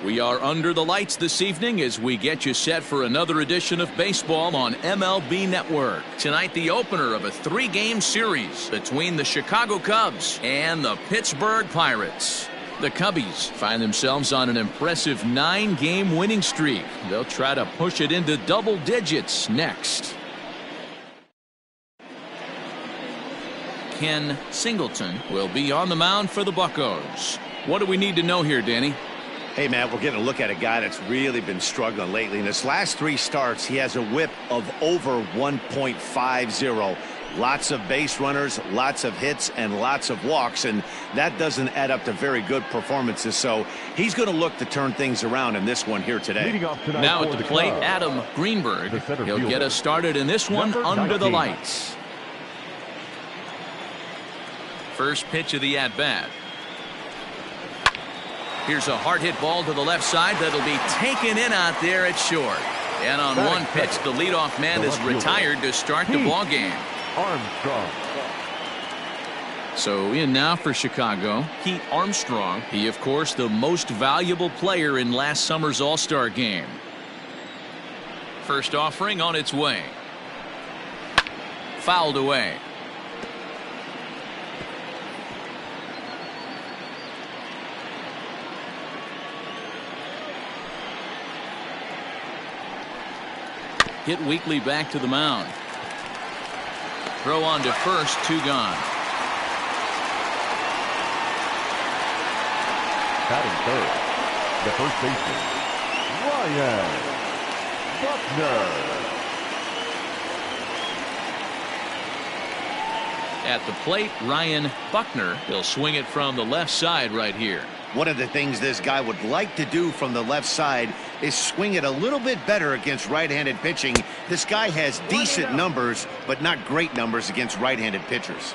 We are under the lights this evening as we get you set for another edition of baseball on MLB Network. Tonight, the opener of a 3-game series between the Chicago Cubs and the Pittsburgh Pirates. The Cubbies find themselves on an impressive 9-game winning streak. They'll try to push it into double digits next. Ken Singleton will be on the mound for the Buccos. What do we need to know here, Danny? Hey, Matt, we're getting a look at a guy that's really been struggling lately. In his last 3 starts, he has a whip of over 1.50. Lots of base runners, lots of hits, and lots of walks, and that doesn't add up to very good performances. So he's going to look to turn things around in this one here today. Now at the plate, Adam Greenberg. He'll get us started in this one under the lights. First pitch of the at-bat. Here's a hard hit ball to the left side that'll be taken in out there at short. And on one pitch, the leadoff man is retired to start the ball game. Armstrong. So in now for Chicago, Pete Armstrong. He, of course, the most valuable player in last summer's All-Star game. First offering on its way. Fouled away. Hit weakly back to the mound. Throw on to first, 2 gone. Batting third, the first baseman, Ryan Buckner. At the plate, Ryan Buckner. He'll swing it from the left side right here. One of the things this guy would like to do from the left side is swing it a little bit better against right-handed pitching. This guy has decent numbers, but not great numbers against right-handed pitchers.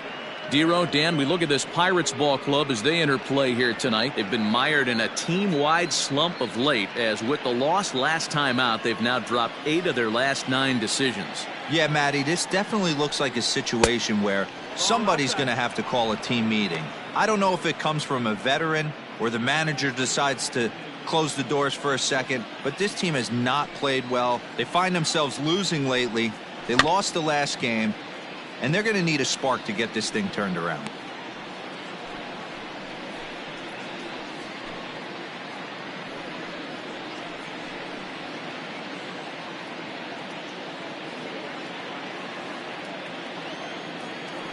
Dero, Dan, we look at this Pirates ball club as they enter play here tonight. They've been mired in a team-wide slump of late, as with the loss last time out, they've now dropped 8 of their last 9 decisions. Yeah, Matty, this definitely looks like a situation where somebody's going to have to call a team meeting. I don't know if it comes from a veteran or the manager decides to close the doors for a second, but this team has not played well. They find themselves losing lately. They lost the last game, and they're going to need a spark to get this thing turned around.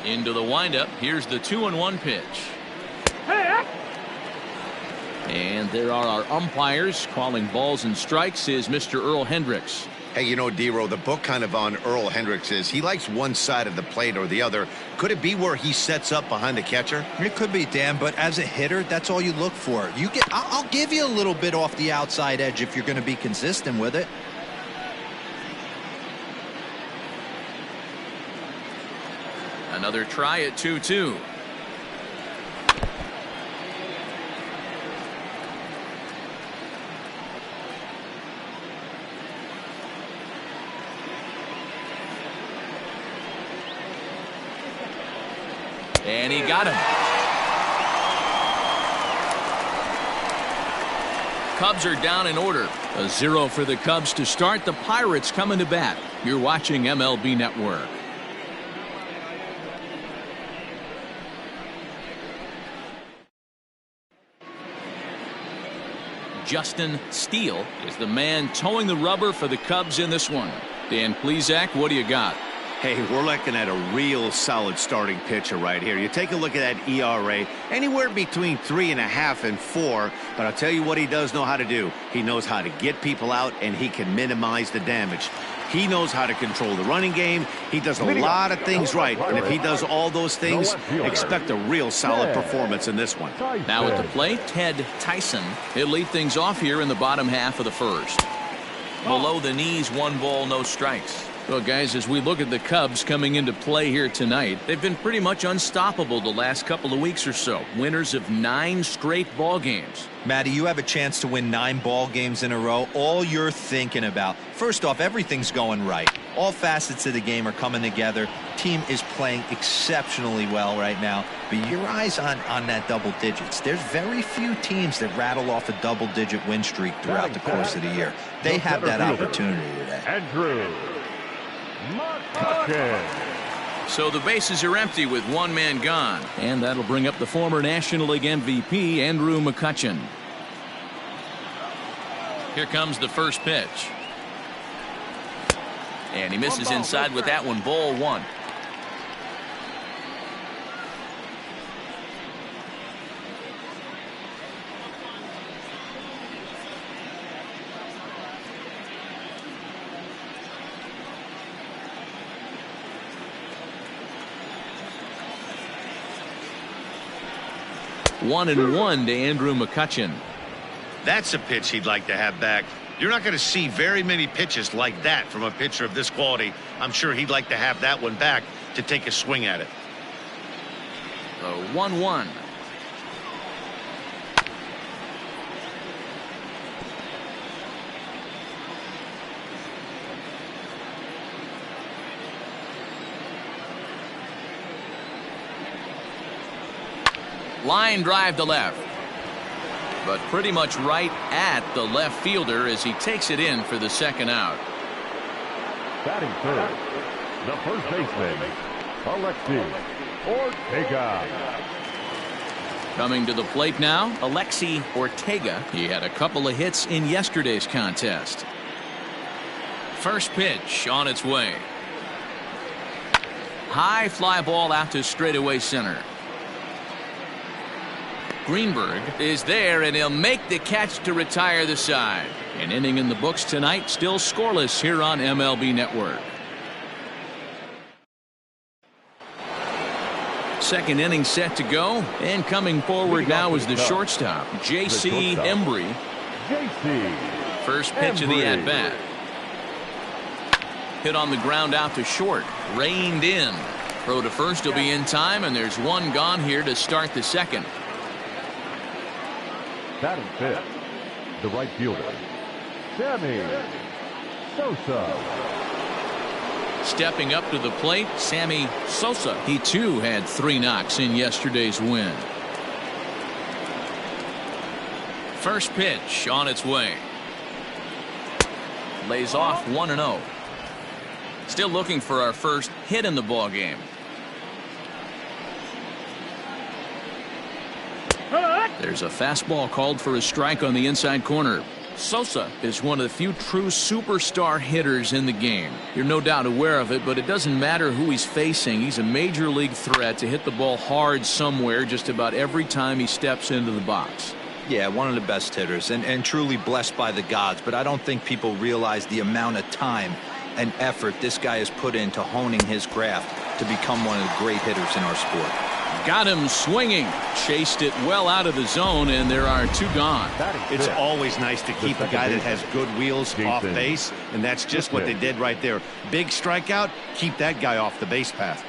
Into the windup. Here's the 2-1 pitch. And there are our umpires calling balls and strikes is Mr. Earl Hendricks. Hey, you know, Dero, the book kind of on Earl Hendricks is he likes one side of the plate or the other. Could it be where he sets up behind the catcher? It could be, Dan, but as a hitter, that's all you look for. I'll give you a little bit off the outside edge if you're going to be consistent with it. Another try at 2-2. And he got him. Cubs are down in order. A 0 for the Cubs to start. The Pirates coming to bat. You're watching MLB Network. Justin Steele is the man towing the rubber for the Cubs in this one. Dan Plesac, what do you got? Hey, we're looking at a real solid starting pitcher right here. You take a look at that ERA, anywhere between 3.5 and 4. But I'll tell you what he does know how to do. He knows how to get people out, and he can minimize the damage. He knows how to control the running game. He does a lot of things right. And if he does all those things, expect a real solid performance in this one. Now at the plate, Ted Tyson. He'll lead things off here in the bottom half of the first. Below the knees, 1 ball, no strikes. Well, guys, as we look at the Cubs coming into play here tonight, they've been pretty much unstoppable the last couple of weeks or so. Winners of 9 straight ball games. Matty, you have a chance to win 9 ball games in a row. All you're thinking about, first off, everything's going right. All facets of the game are coming together. Team is playing exceptionally well right now. But your eyes on that double digits. There's very few teams that rattle off a double-digit win streak throughout the course of the year. They have that opportunity today. Andrew. So the bases are empty with one man gone. And that'll bring up the former National League MVP, Andrew McCutchen. Here comes the first pitch. And he misses inside with that one. Ball 1. One and one to Andrew McCutchen. That's a pitch he'd like to have back. You're not going to see very many pitches like that from a pitcher of this quality. I'm sure he'd like to have that one back to take a swing at it. 1-1. Line drive to left, but pretty much right at the left fielder as he takes it in for the second out. Batting third, the first baseman, Alexi Ortega. Coming to the plate now, Alexi Ortega. He had a couple of hits in yesterday's contest. First pitch on its way. High fly ball out to straightaway center. Greenberg is there, and he'll make the catch to retire the side. An inning in the books tonight, still scoreless here on MLB Network. Second inning set to go, and coming forward now is the shortstop, J.C. Embry. First pitch of the at-bat. Hit on the ground out to short, reined in. Throw to first will be in time, and there's one gone here to start the second. Batting fifth, the right fielder, Sammy Sosa. Stepping up to the plate, Sammy Sosa. He too had 3 knocks in yesterday's win. First pitch on its way. Lays off 1-0. Still looking for our first hit in the ball game. There's a fastball called for a strike on the inside corner. Sosa is one of the few true superstar hitters in the game. You're no doubt aware of it, but it doesn't matter who he's facing. He's a major league threat to hit the ball hard somewhere just about every time he steps into the box. Yeah, one of the best hitters and truly blessed by the gods, but I don't think people realize the amount of time and effort this guy has put into honing his craft to become one of the great hitters in our sport. Got him swinging, chased it well out of the zone, and there are 2 gone. It's always nice to keep a guy that has good wheels off base, and that's just what they did right there. Big strikeout, keep that guy off the base path.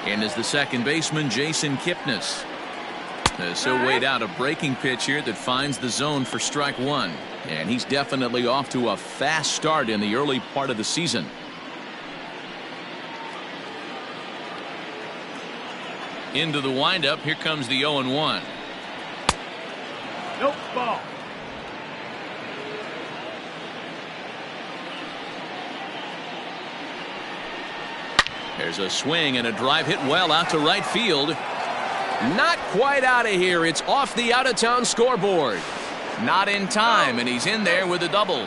And is the second baseman, Jason Kipnis. So weighed out a breaking pitch here that finds the zone for strike 1. And he's definitely off to a fast start in the early part of the season. Into the windup, here comes the 0-1. Nope, ball. There's a swing and a drive hit well out to right field. Not quite out of here. It's off the out-of-town scoreboard. Not in time, and he's in there with a double.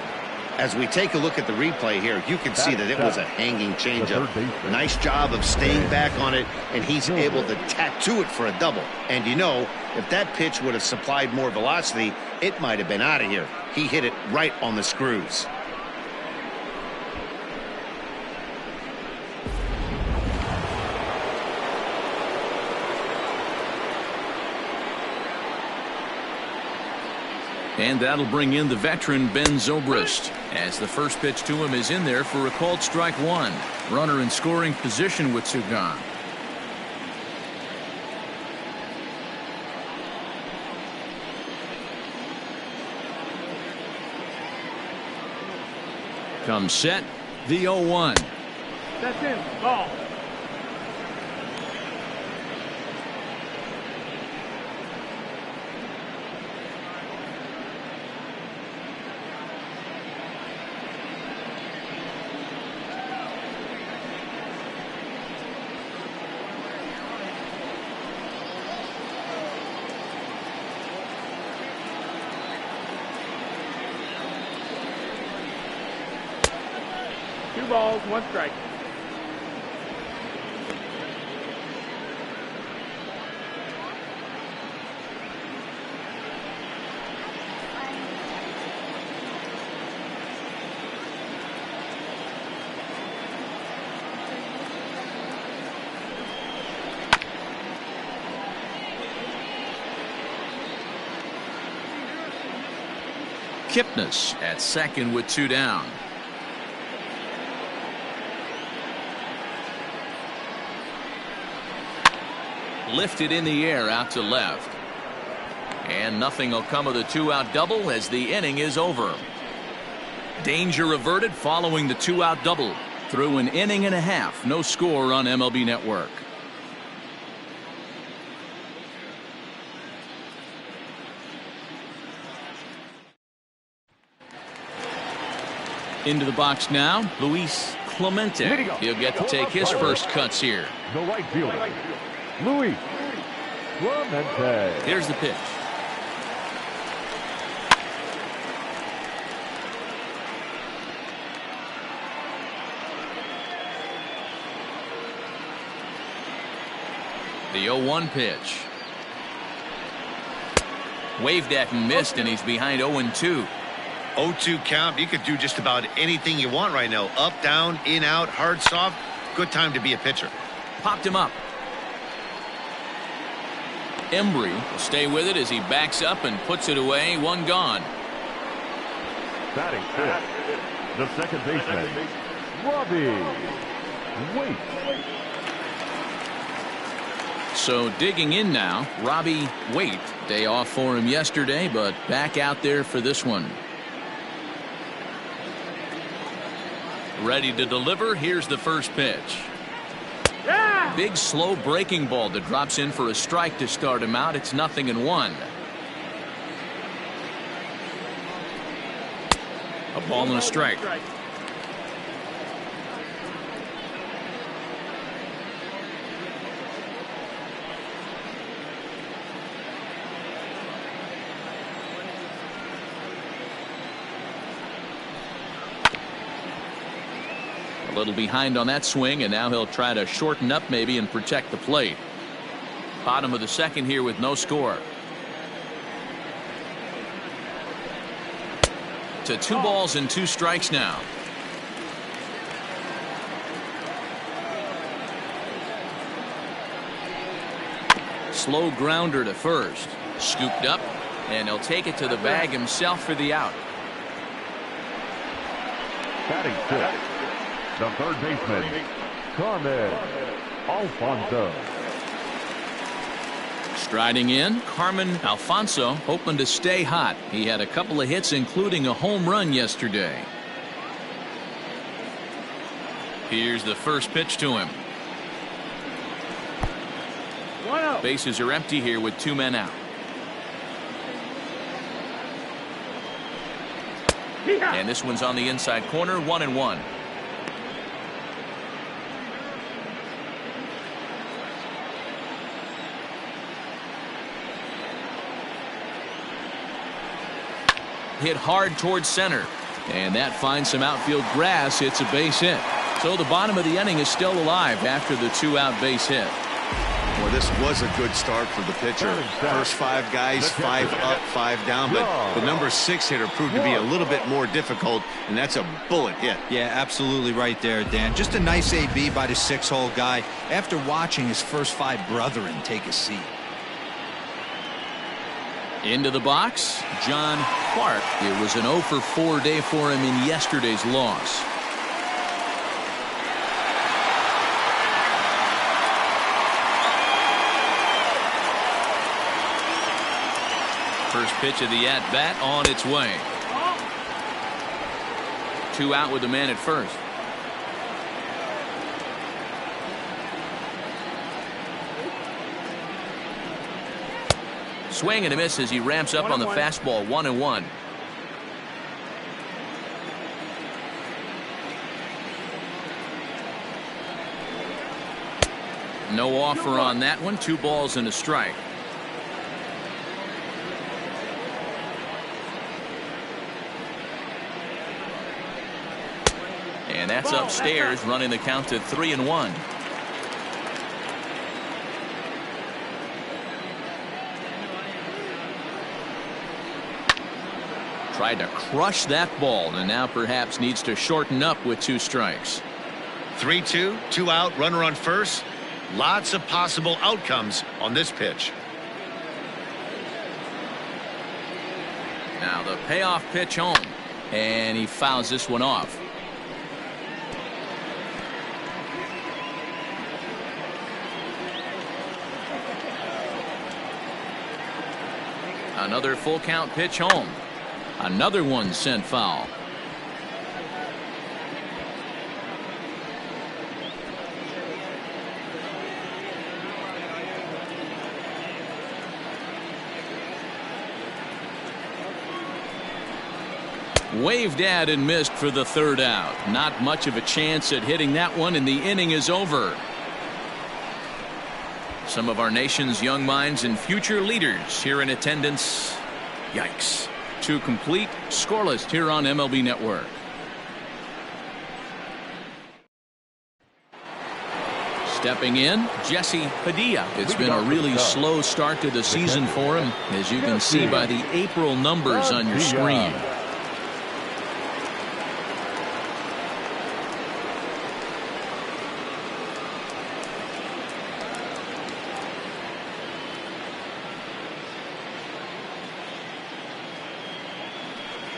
As we take a look at the replay here, you can see that it was a hanging changeup. Nice job of staying back on it, and he's able to tattoo it for a double. And you know, if that pitch would have supplied more velocity, it might have been out of here. He hit it right on the screws. And that'll bring in the veteran Ben Zobrist, as the first pitch to him is in there for a called strike one. Runner in scoring position with two gone. Comes set, the 0-1. That's in. Ball. Two balls, one strike. Kipnis at second with two down. Lifted in the air out to left. And nothing will come of the two-out double as the inning is over. Danger averted following the two-out double. Through an inning and a half, no score on MLB Network. Into the box now, Luis Clemente. He'll get to take his first cuts here. The right fielder, Luis Clemente. Here's the pitch. The 0-1 pitch. Waved at and missed, and he's behind 0-2. 0-2 count. You could do just about anything you want right now. Up, down, in, out, hard, soft. Good time to be a pitcher. Popped him up. Embry will stay with it as he backs up and puts it away. One gone. Batting fifth, the second baseman, Robbie Waite. So digging in now, Robbie Waite. Day off for him yesterday, but back out there for this one. Ready to deliver. Here's the first pitch. Yeah! Big slow breaking ball that drops in for a strike to start him out. It's 0-1. A ball and a strike. A little behind on that swing, and now he'll try to shorten up maybe and protect the plate. Bottom of the second here with no score. To 2 balls and 2 strikes now. Slow grounder to first. Scooped up, and he'll take it to the bag himself for the out. Batting fifth, the third baseman, Carmen Alfonso. Striding in, Carmen Alfonso, hoping to stay hot. He had a couple of hits, including a home run yesterday. Here's the first pitch to him. 1-0. Bases are empty here with 2 men out. And this one's on the inside corner, 1-1. Hit hard towards center, and that finds some outfield grass. It's a base hit. So the bottom of the inning is still alive after the 2-out base hit. Well, this was a good start for the pitcher. First 5 guys, 5 up, 5 down, but the number 6 hitter proved to be a little bit more difficult, and that's a bullet hit. Yeah, absolutely right there, Dan. Just a nice AB by the 6-hole guy after watching his first 5 brethren take a seat. Into the box, John Clark. It was an 0 for 4 day for him in yesterday's loss. First pitch of the at-bat on its way. 2 out with the man at first. Swing and a miss as he ramps up on the fastball. 1-1. No offer on that one. 2 balls and a strike. And that's upstairs, running the count to 3-1. Tried to crush that ball, and now perhaps needs to shorten up with 2 strikes. 3-2, 2 out, runner on first. Lots of possible outcomes on this pitch. Now the payoff pitch home, and he fouls this one off. Another full count pitch home. Another one sent foul. Waved at and missed for the 3rd out. Not much of a chance at hitting that one, and the inning is over. Some of our nation's young minds and future leaders here in attendance. Yikes. 2 complete, scoreless here on MLB Network. Stepping in, Jesse Padilla. It's been a really slow start to the season for him, as you can see by the April numbers on your screen.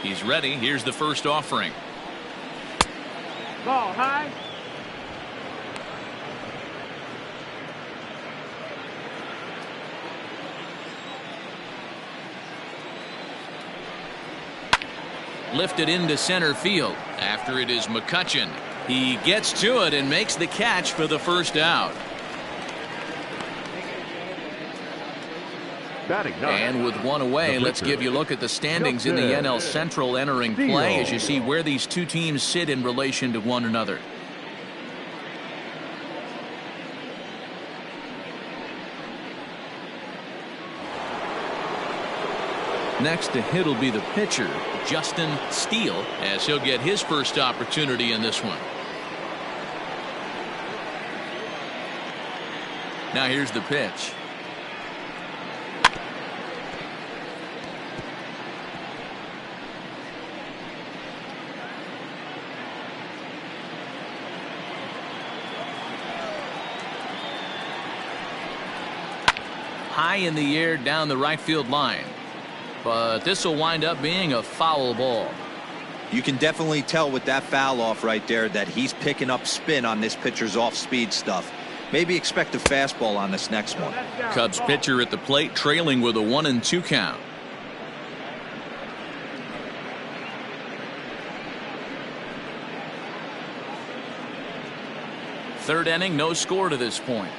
He's ready. Here's the first offering. Ball high. Lifted into center field. After it is McCutchen. He gets to it and makes the catch for the first out. And with 1 away, let's give you a look at the standings in the NL Central entering play as you see where these 2 teams sit in relation to one another. Next to hit will be the pitcher, Justin Steele, as he'll get his first opportunity in this one. Now here's the pitch. High in the air down the right field line. But this will wind up being a foul ball. You can definitely tell with that foul off right there that he's picking up spin on this pitcher's off-speed stuff. Maybe expect a fastball on this next one. Cubs pitcher at the plate trailing with a 1-2 count. Third inning, no score to this point.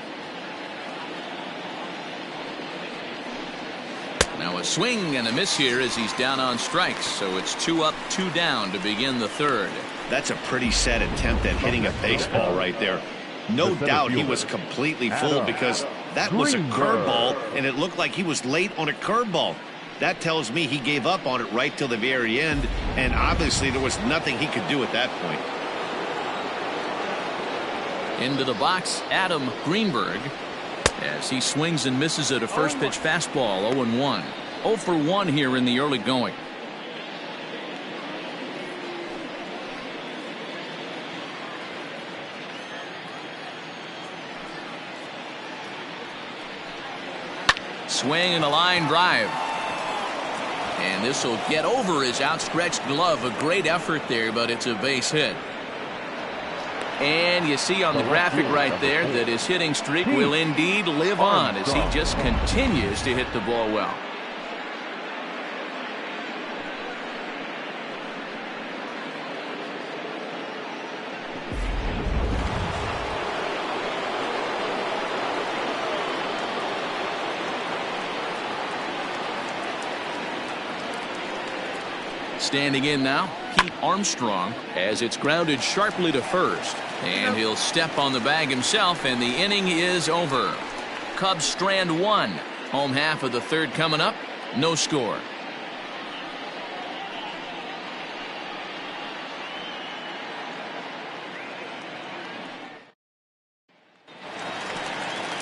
Now a swing and a miss here as he's down on strikes, so it's 2 up, 2 down to begin the 3rd. That's a pretty sad attempt at hitting a baseball right there. No doubt he was completely fooled because that was a curveball, and it looked like he was late on a curveball. That tells me he gave up on it right till the very end, and obviously there was nothing he could do at that point. Into the box, Adam Greenberg, as he swings and misses at a first pitch fastball. 0-1. 0 for 1 here in the early going. Swing and a line drive. And this will get over his outstretched glove. A great effort there, but it's a base hit. And you see on the graphic right there that his hitting streak will indeed live on as he just continues to hit the ball well. Standing in now, Pete Armstrong, as it's grounded sharply to first. And he'll step on the bag himself, and the inning is over. Cubs strand one. Home half of the third coming up. No score.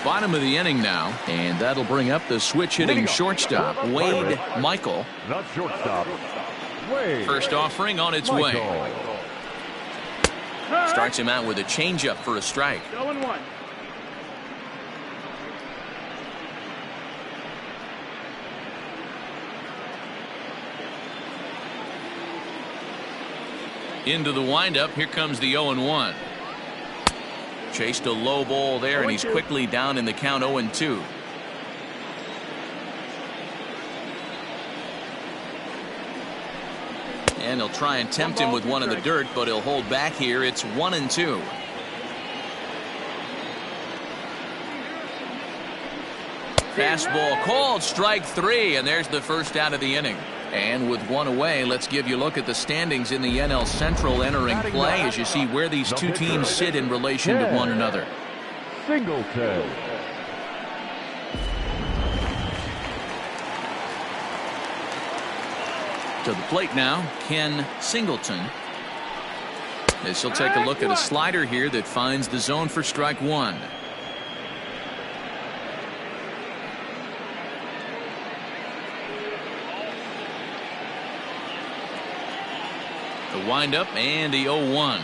Bottom of the inning now, and that'll bring up the switch-hitting shortstop, Wade Michael. Not shortstop. Wade. First offering on its way. Starts him out with a changeup for a strike. 0-1. Into the windup. Here comes the 0-1. Chased a low ball there, and he's quickly down in the count. 0-2. And he'll try and tempt him with one in the dirt, but he'll hold back here. It's 1-2. Fastball called, strike three, and there's the first out of the inning. And with one away, let's give you a look at the standings in the NL Central entering play as you see where these two teams sit in relation to one another. Singleton. To the plate now, Ken Singleton. As he'll take a look at a slider here that finds the zone for strike one. The windup and the 0-1.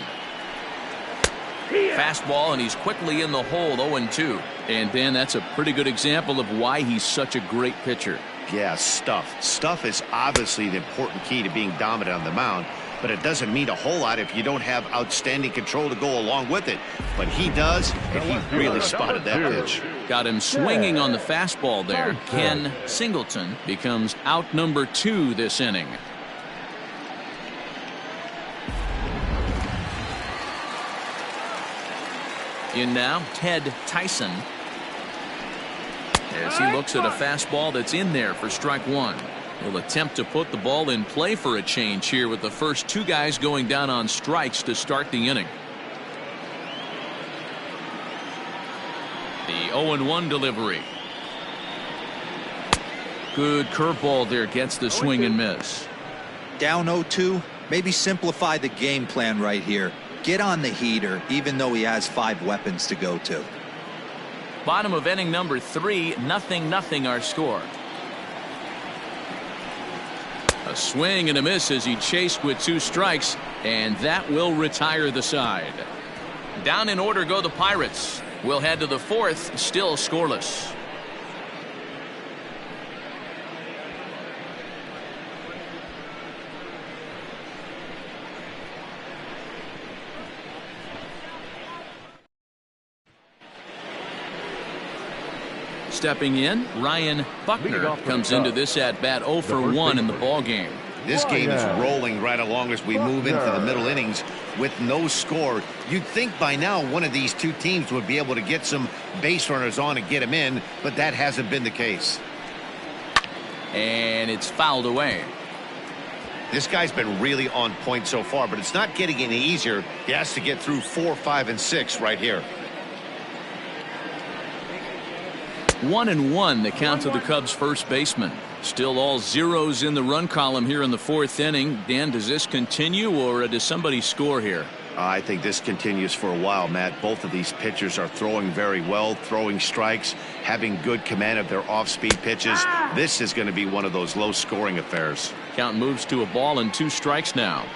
Fastball, and he's quickly in the hole. 0-2. And Ben, that's a pretty good example of why he's such a great pitcher. Yeah, stuff. Stuff is obviously the important key to being dominant on the mound, but it doesn't mean a whole lot if you don't have outstanding control to go along with it. But he does, and he really spotted that pitch. Got him swinging on the fastball there. Ken Singleton becomes out number 2 this inning. In now, Ted Tyson. As he looks at a fastball that's in there for strike one. He'll attempt to put the ball in play for a change here with the first two guys going down on strikes to start the inning. The 0-1 delivery. Good curveball there, gets the swing and miss. Down 0-2, maybe simplify the game plan right here. Get on the heater, even though he has 5 weapons to go to. Bottom of inning number 3, 0-0 our score. A swing and a miss as he chased with 2 strikes, and that will retire the side. Down in order go the Pirates. We'll head to the 4th, still scoreless. Stepping in, Ryan Buckner comes into this at bat 0 for 1 in the ball game. This game is rolling right along as we move into the middle innings with no score. You'd think by now one of these two teams would be able to get some base runners on and get them in, but that hasn't been the case. And it's fouled away. This guy's been really on point so far, but it's not getting any easier. He has to get through 4, 5, and 6 right here. 1-1 the count to the Cubs first baseman. Still all zeros in the run column here in the 4th inning. Dan, does this continue or does somebody score here? I think this continues for a while, Matt. Both of these pitchers are throwing very well, throwing strikes, having good command of their off-speed pitches. This is going to be one of those low-scoring affairs. Count moves to a ball and 2 strikes now.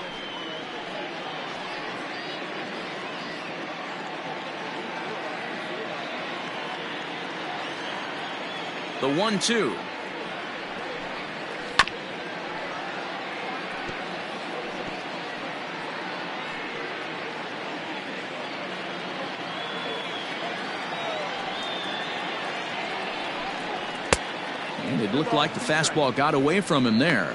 The 1-2. It looked like the fastball got away from him there.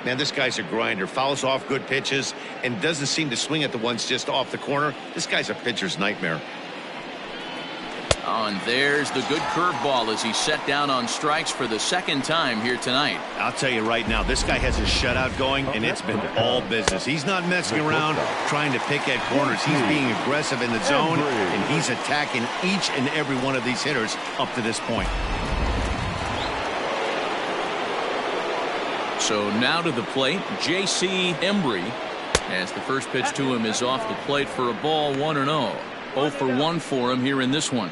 Man, this guy's a grinder. Fouls off good pitches and doesn't seem to swing at the ones just off the corner. This guy's a pitcher's nightmare. Oh, and there's the good curveball as he set down on strikes for the second time here tonight. I'll tell you right now, this guy has a shutout going, and it's been all business. He's not messing around trying to pick at corners. He's being aggressive in the zone, and he's attacking each and every one of these hitters up to this point. So now to the plate, J.C. Embry, as the first pitch to him is off the plate for a ball, 1-0. 0 for 1 for him here in this one.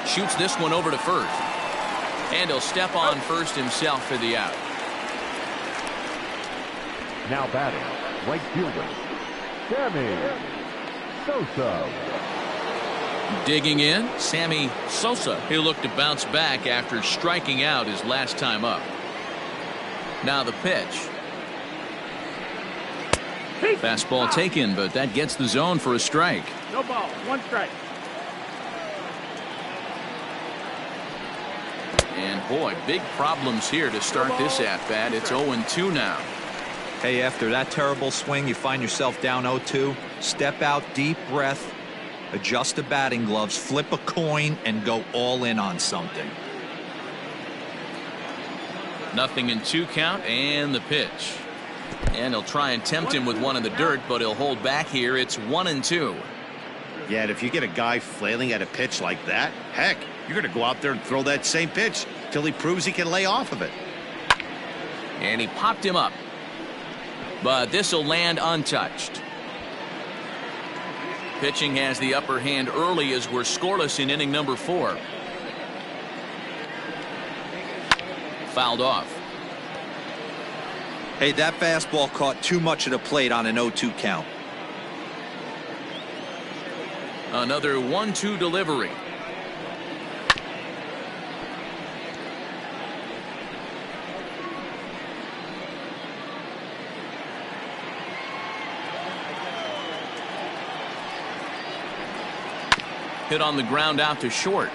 Shoots this one over to first. And he'll step on first himself for the out. Now batting, right fielder, Sammy Sosa. Digging in, Sammy Sosa. He'll look to bounce back after striking out his last time up. Now the pitch. Fastball taken, but that gets the zone for a strike. No ball, 1 strike. And boy, big problems here to start this at-bat. It's 0-2 now. Hey, after that terrible swing, you find yourself down 0-2. Step out, deep breath, adjust the batting gloves, flip a coin, and go all in on something. 0-2 count, and the pitch. And he'll try and tempt him with one in the dirt, but he'll hold back here. It's 1-2. Yeah, and if you get a guy flailing at a pitch like that, heck, you're going to go out there and throw that same pitch till he proves he can lay off of it. And he popped him up. But this will land untouched. Pitching has the upper hand early as we're scoreless in inning number 4. Fouled off. Hey, that fastball caught too much of the plate on an 0-2 count. Another 1-2 delivery. Hit on the ground out to short.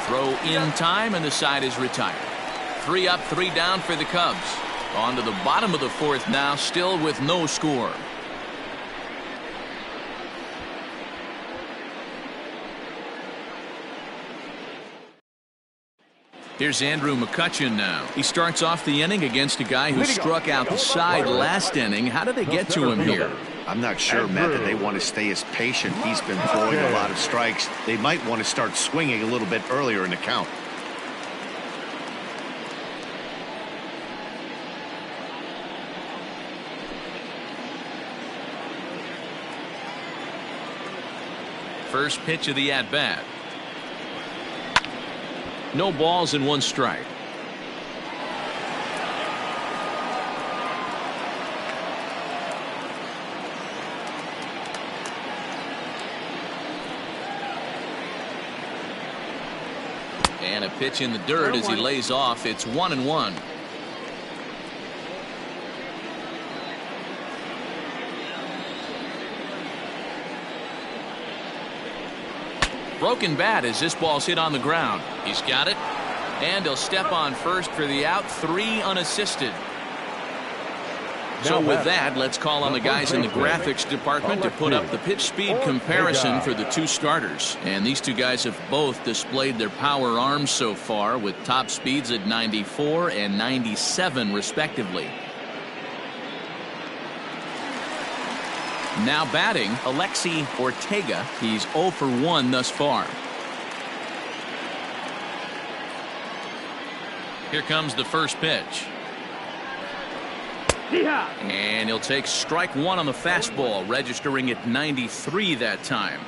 Throw in time, and the side is retired. 3 up, 3 down for the Cubs. On to the bottom of the 4th now, still with no score. Here's Andrew McCutchen now. He starts off the inning against a guy who struck out the side last inning. How did they get to him here? I'm not sure, Matt, that they want to stay as patient. He's been throwing a lot of strikes. They might want to start swinging a little bit earlier in the count. First pitch of the at-bat. No balls and 1 strike. And a pitch in the dirt as he lays off. It's 1-1. Broken bat as this ball's hit on the ground. He's got it. And he'll step on first for the out. 3 unassisted. So with that, let's call on the guys in the graphics department to put up the pitch speed comparison for the 2 starters. And these 2 guys have both displayed their power arms so far with top speeds at 94 and 97 respectively. Now batting, Alexi Ortega. He's 0 for 1 thus far. Here comes the first pitch. And he'll take strike 1 on the fastball, registering at 93 that time.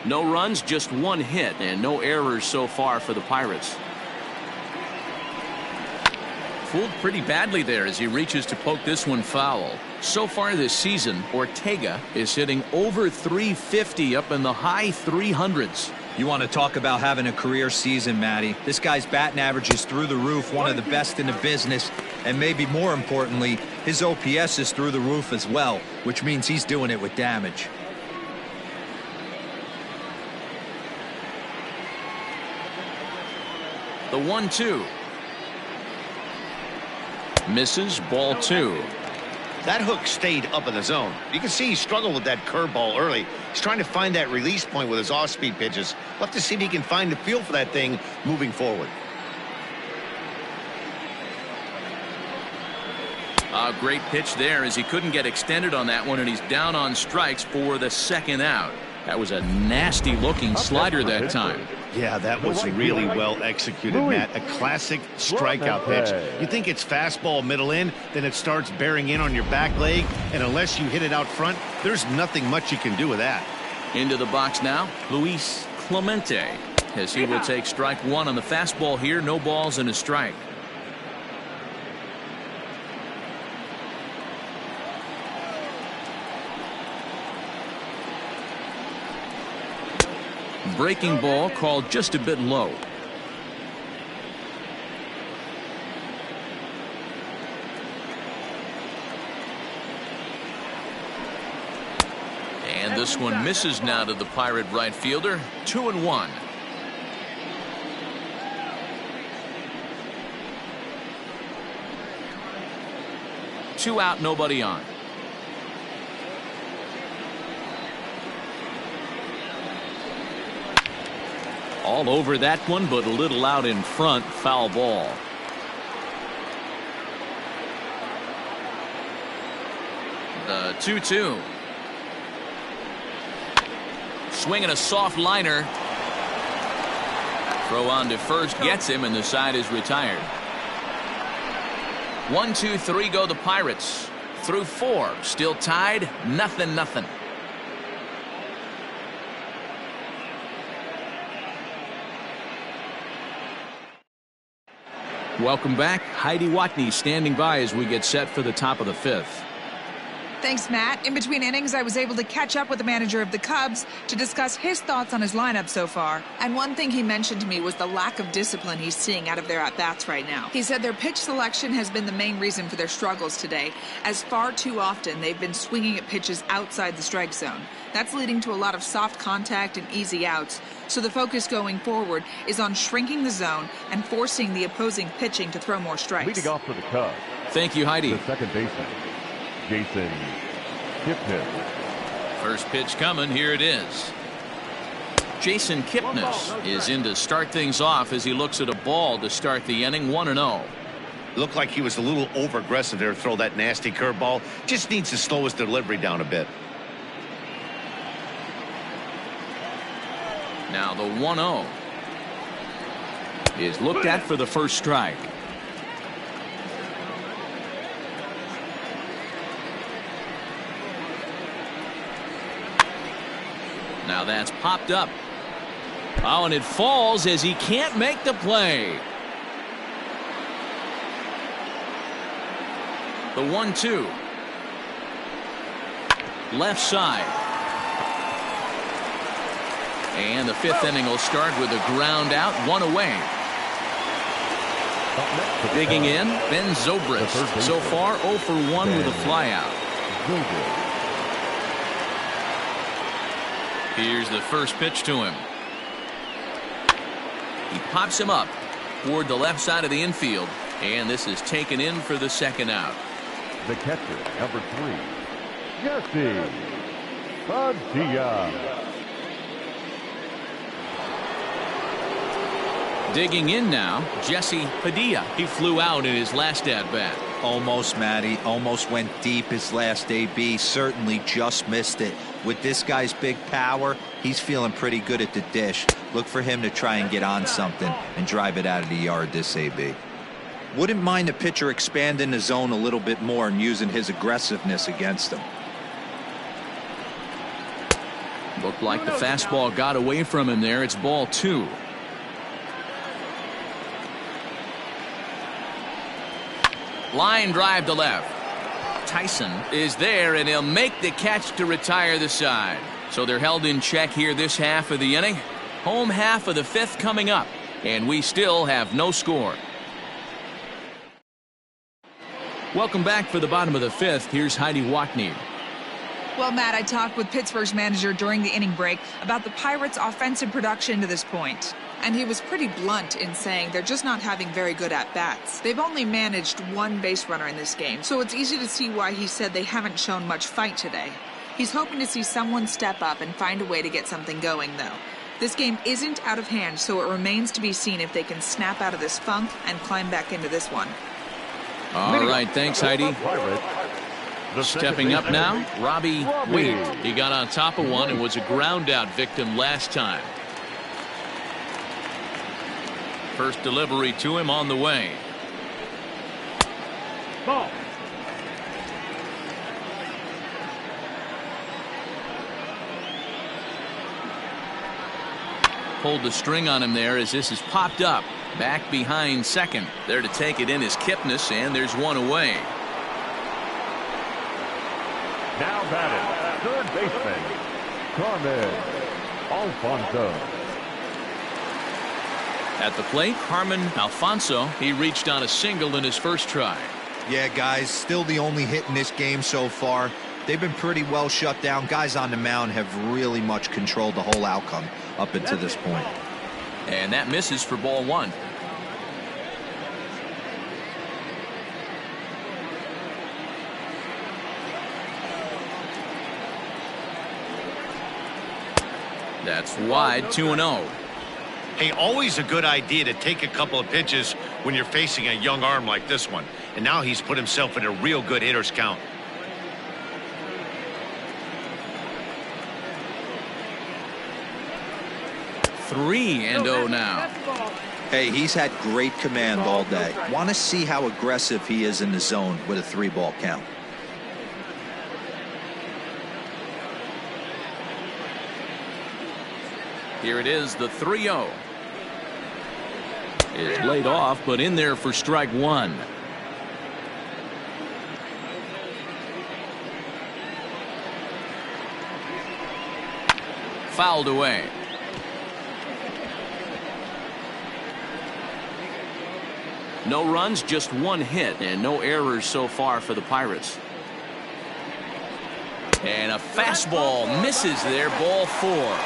No runs, just 1 hit, and no errors so far for the Pirates. Fooled pretty badly there as he reaches to poke this one foul. So far this season, Ortega is hitting over 350 up in the high 300s. You want to talk about having a career season, Matty. This guy's batting average is through the roof, one of the best in the business, and maybe more importantly, his OPS is through the roof as well, which means he's doing it with damage. The 1-2. Misses, ball 2. That hook stayed up in the zone. You can see he struggled with that curveball early. He's trying to find that release point with his off-speed pitches. We'll have to see if he can find the feel for that thing moving forward. A great pitch there as he couldn't get extended on that one, and he's down on strikes for the second out. That was a nasty looking slider that time. Yeah, that was really well executed, Matt. A classic strikeout pitch. You think it's fastball middle in, then it starts bearing in on your back leg, and unless you hit it out front, there's nothing much you can do with that. Into the box now, Luis Clemente, as he will take strike 1 on the fastball here. No balls and a strike. Breaking ball called just a bit low. And this one misses now to the Pirate right fielder. 2-1. Two out, nobody on. All over that one, but a little out in front. Foul ball. The 2-2. Swinging a soft liner. Throw on to first gets him, and the side is retired. 1-2-3 go the Pirates. Through 4. Still tied. 0-0. Welcome back. Heidi Watney standing by as we get set for the top of the 5th. Thanks, Matt. In between innings, I was able to catch up with the manager of the Cubs to discuss his thoughts on his lineup so far. And one thing he mentioned to me was the lack of discipline he's seeing out of their at-bats right now. He said their pitch selection has been the main reason for their struggles today, as far too often they've been swinging at pitches outside the strike zone. That's leading to a lot of soft contact and easy outs. So the focus going forward is on shrinking the zone and forcing the opposing pitching to throw more strikes. Leading off for the Cubs. Thank you, Heidi. The second baseman, Jason Kipnis. First pitch coming. Here it is. Jason Kipnis is in to start things off as he looks at a ball to start the inning. 1-0. Looked like he was a little over-aggressive there to throw that nasty curveball. Just needs to slow his delivery down a bit. Now the 1-0 is looked at for the first strike. Now that's popped up. Oh, and it falls as he can't make the play. The 1-2. Left side. And the 5th inning will start with a ground out, 1 away. Digging in, Ben Zobrist. So far 0 for 1 with a flyout. Here's the first pitch to him. He pops him up toward the left side of the infield, and this is taken in for the second out. The catcher, number 3, Jesse Padilla. Digging in now, Jesse Padilla. He flew out in his last at-bat. Almost, Matty. Almost went deep his last AB. Certainly just missed it. With this guy's big power, he's feeling pretty good at the dish. Look for him to try and get on something and drive it out of the yard this AB. Wouldn't mind the pitcher expanding the zone a little bit more and using his aggressiveness against him. Looked like the fastball got away from him there. It's ball 2. Line drive to left. Tyson is there, and he'll make the catch to retire the side. So they're held in check here this half of the inning. Home half of the fifth coming up, and we still have no score. Welcome back for the bottom of the fifth. Here's Heidi Wackney. Well, Matt, I talked with Pittsburgh's manager during the inning break about the Pirates' offensive production to this point. And he was pretty blunt in saying they're just not having very good at-bats. They've only managed one base runner in this game, so it's easy to see why he said they haven't shown much fight today. He's hoping to see someone step up and find a way to get something going, though. This game isn't out of hand, so it remains to be seen if they can snap out of this funk and climb back into this one. All right, thanks, Heidi. Stepping up now, Robbie Wade. He got on top of one and was a ground-out victim last time. First delivery to him on the way. Ball. Pulled the string on him there as this is popped up. Back behind second. There to take it in is Kipnis, and there's one away. Now batting, third baseman, Carmen Alfonso. At the plate, Carmen Alfonso. He reached on a single in his first try. Yeah, guys, still the only hit in this game so far. They've been pretty well shut down. Guys on the mound have really much controlled the whole outcome up until this point. And that misses for ball one. That's wide, 2-0. Hey, always a good idea to take a couple of pitches when you're facing a young arm like this one. And now he's put himself in a real good hitter's count. Three and 0 now. Hey, he's had great command all day. Want to see how aggressive he is in the zone with a 3-ball count. Here it is, the 3-0. Is laid off, but in there for strike one. Fouled away. No runs, just one hit, and no errors so far for the Pirates. And a fastball misses there, ball four.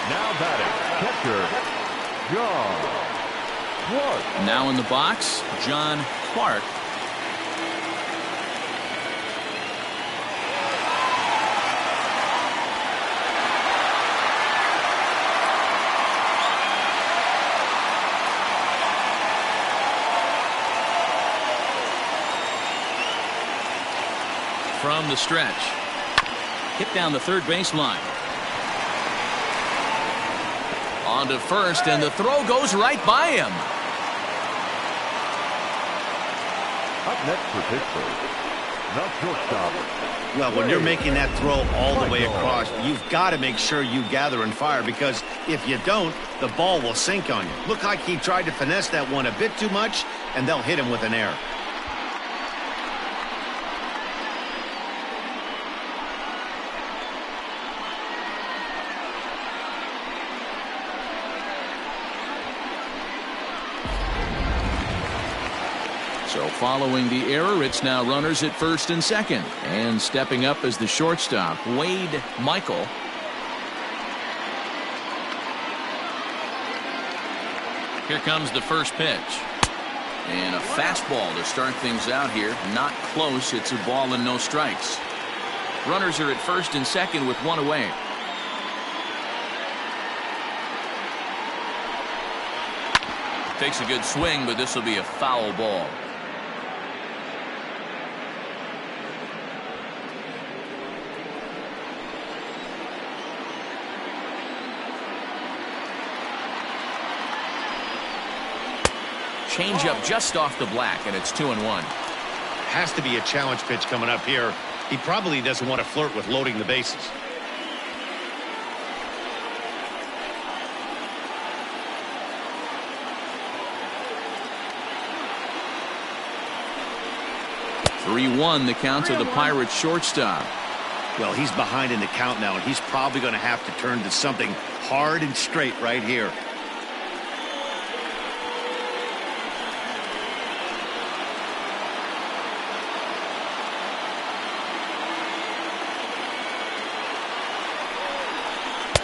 Now batting, catcher, John Clark. Now in the box, John Clark. From the stretch. Hit down the third baseline. On to first, and the throw goes right by him. Up next for Pittsburgh, the shortstop. Well, when you're making that throw all the way across, you've got to make sure you gather and fire, because if you don't, the ball will sink on you. Look like he tried to finesse that one a bit too much, and they'll hit him with an error. So following the error, it's now runners at first and second. And stepping up as the shortstop, Wade Michael. Here comes the first pitch. And a fastball to start things out here. Not close. It's a ball and no strikes. Runners are at first and second with one away. Takes a good swing, but this will be a foul ball. Changeup just off the black, and it's 2-1. Has to be a challenge pitch coming up here. He probably doesn't want to flirt with loading the bases. The count to the Pirates shortstop. Well, he's behind in the count now, and he's probably going to have to turn to something hard and straight right here.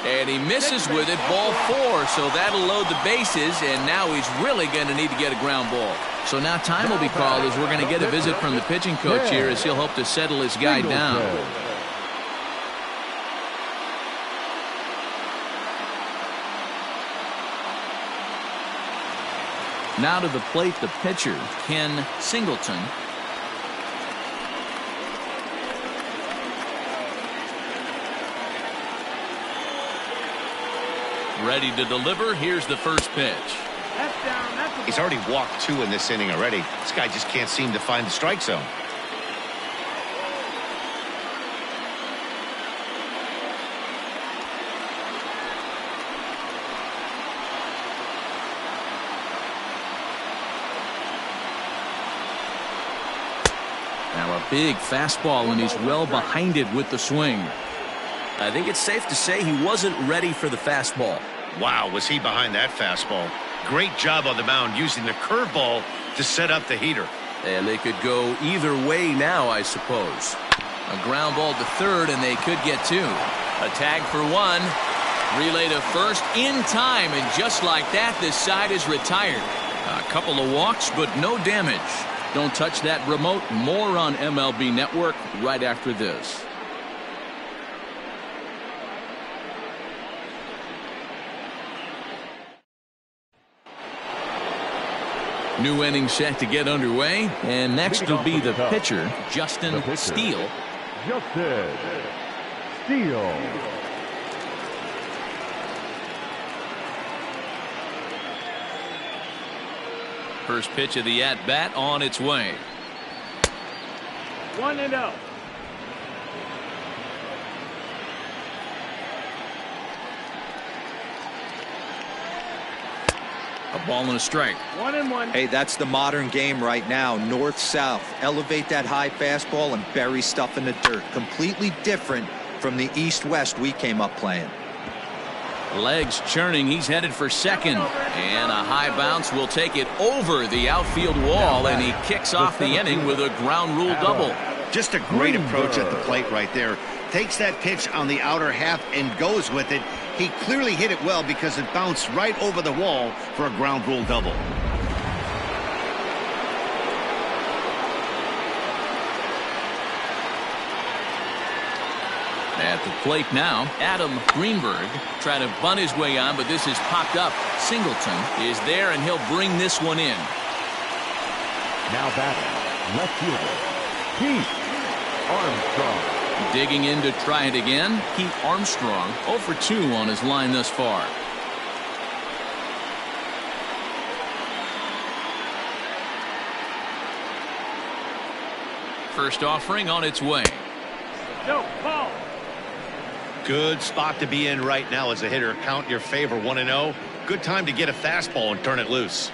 And he misses with it, ball 4, so that'll load the bases, and now he's really going to need to get a ground ball. So now time will be called as we're going to get a visit from the pitching coach here as he'll hope to settle his guy down. Now to the plate, the pitcher, Ken Singleton. Ready to deliver. Here's the first pitch. That's down. That's He's already walked 2 in this inning already. This guy just can't seem to find the strike zone. Now a big fastball, and he's well behind it with the swing. I think it's safe to say he wasn't ready for the fastball. Wow, was he behind that fastball. Great job on the mound using the curveball to set up the heater. And they could go either way now, I suppose. A ground ball to third, and they could get 2. A tag for 1. Relay to first in time, and just like that, this side is retired. A couple of walks, but no damage. Don't touch that remote. More on MLB Network right after this. New inning set to get underway, and next will be the pitcher, Justin Steele. Justin Steele. First pitch of the at-bat on its way. 1-0. A ball and a strike. 1-1. Hey, that's the modern game right now. North-south. Elevate that high fastball and bury stuff in the dirt. Completely different from the east-west we came up playing. Legs churning. He's headed for second. And a high bounce will take it over the outfield wall, and he kicks off the inning with a ground rule double. Just a great approach at the plate right there. Takes that pitch on the outer half and goes with it. He clearly hit it well because it bounced right over the wall for a ground rule double. At the plate now, Adam Greenberg trying to bunt his way on, but this is popped up. Singleton is there, and he'll bring this one in. Now batting, left fielder, Pete Armstrong. Digging in to try it again, Pete Armstrong, 0 for 2 on his line thus far. First offering on its way. No, ball. Good spot to be in right now as a hitter. Count your favor, 1-0. Good time to get a fastball and turn it loose.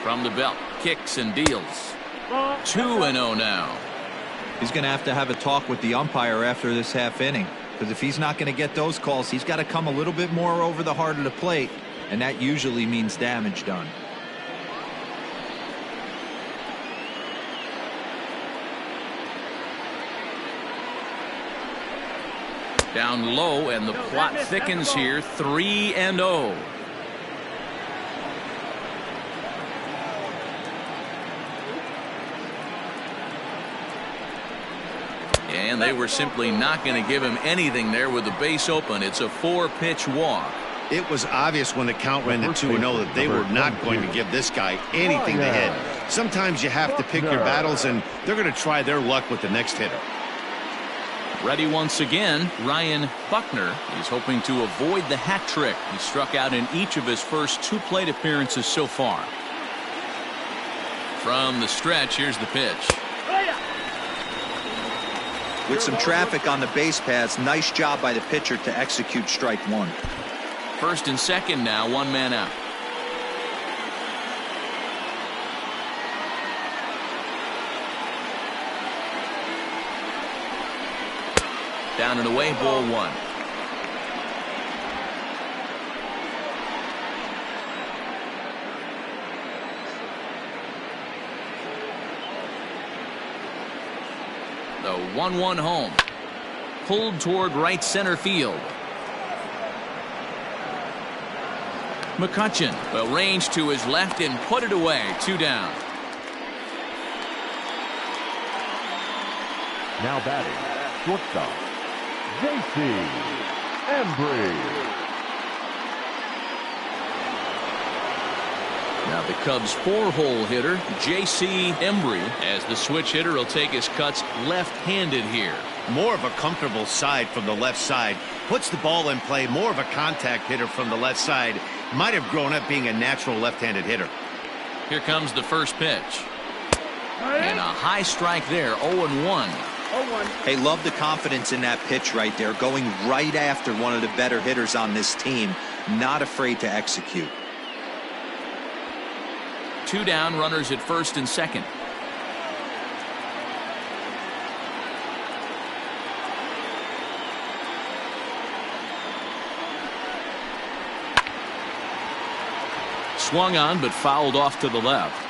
From the belt, kicks and deals. 2-0 now. He's going to have a talk with the umpire after this half inning, because if he's not going to get those calls, he's got to come a little bit more over the heart of the plate, and that usually means damage done. Down low, and the plot thickens here. 3-0. And they were simply not going to give him anything there with the base open. It's a 4-pitch walk. It was obvious when the count ran to 2-0 that they were not going to give this guy anything to hit. Sometimes you have to pick your battles, and they're going to try their luck with the next hitter. Ready once again, Ryan Buckner is hoping to avoid the hat trick. He struck out in each of his first 2 plate appearances so far. From the stretch, here's the pitch. With some traffic on the base paths, nice job by the pitcher to execute strike 1. First and second now, 1 man out. Down and away, ball one. The 1-1 home. Pulled toward right center field. McCutchen will range to his left and put it away. 2 down. Now batting, shortstop, J.C. Embry. Now the Cubs' 4-hole hitter, J.C. Embry, as the switch hitter will take his cuts left-handed here. More of a comfortable side from the left side. Puts the ball in play. More of a contact hitter from the left side. Might have grown up being a natural left-handed hitter. Here comes the first pitch. And a high strike there, 0-1. Hey, love the confidence in that pitch right there. Going right after one of the better hitters on this team. Not afraid to execute. 2 down, runners at first and second. Swung on, but fouled off to the left.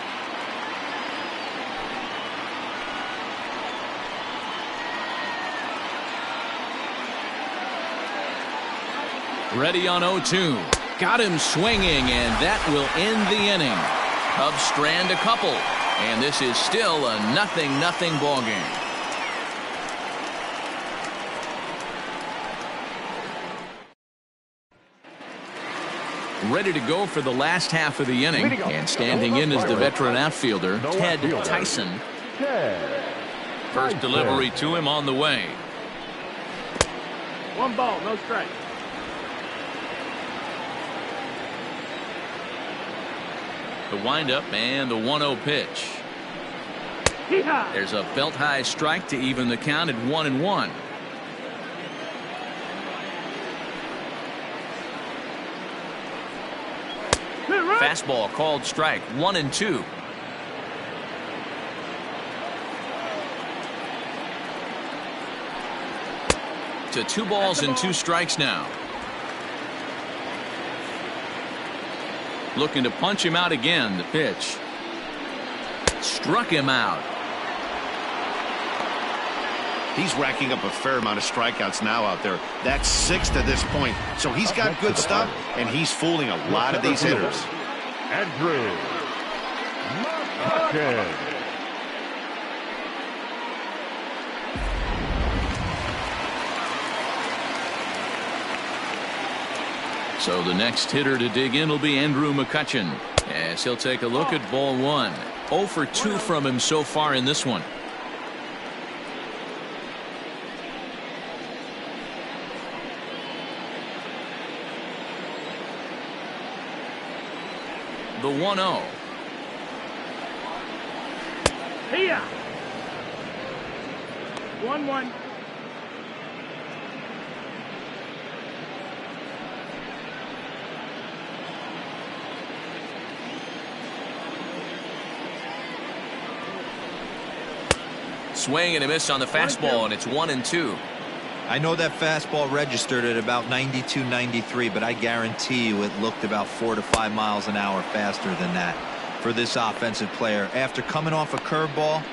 Ready on 0-2. Got him swinging, and that will end the inning. Cubs strand a couple, and this is still a 0-0 ball game. Ready to go for the last half of the inning, and standing in is the veteran outfielder, Ted Tyson. First delivery to him on the way. 1 ball, no strike. The windup and the 1-0 pitch. There's a belt high strike to even the count at 1-1. Fastball called strike, 1-2. To 2 balls and 2 strikes now. Looking to punch him out again. The pitch. Struck him out. He's racking up a fair amount of strikeouts now out there. That's 6 to this point. So he's got good stuff, and he's fooling a lot of these hitters. Andrew McCutchen. So the next hitter to dig in will be Andrew McCutchen, as he'll take a look at ball 1. 0 for 2 from him so far in this one. The 1-0. Here. 1-1. Swing and a miss on the fastball, and it's 1-2. I know that fastball registered at about 92, 93, but I guarantee you it looked about 4 to 5 miles an hour faster than that for this offensive player. After coming off a curveball,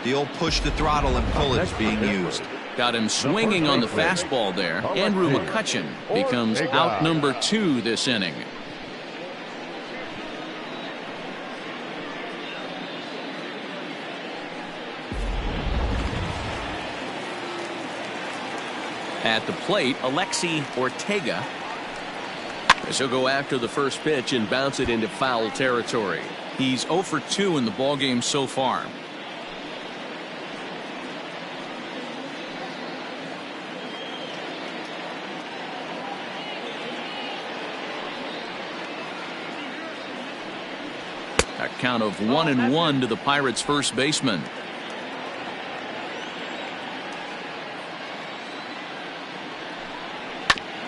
the old push the throttle and pull is being used. Got him swinging on the fastball there. Andrew McCutchen becomes out number 2 this inning. At the plate, Alexi Ortega, as he'll go after the first pitch and bounce it into foul territory. He's 0 for 2 in the ballgame so far. A count of 1-1 to the Pirates' first baseman.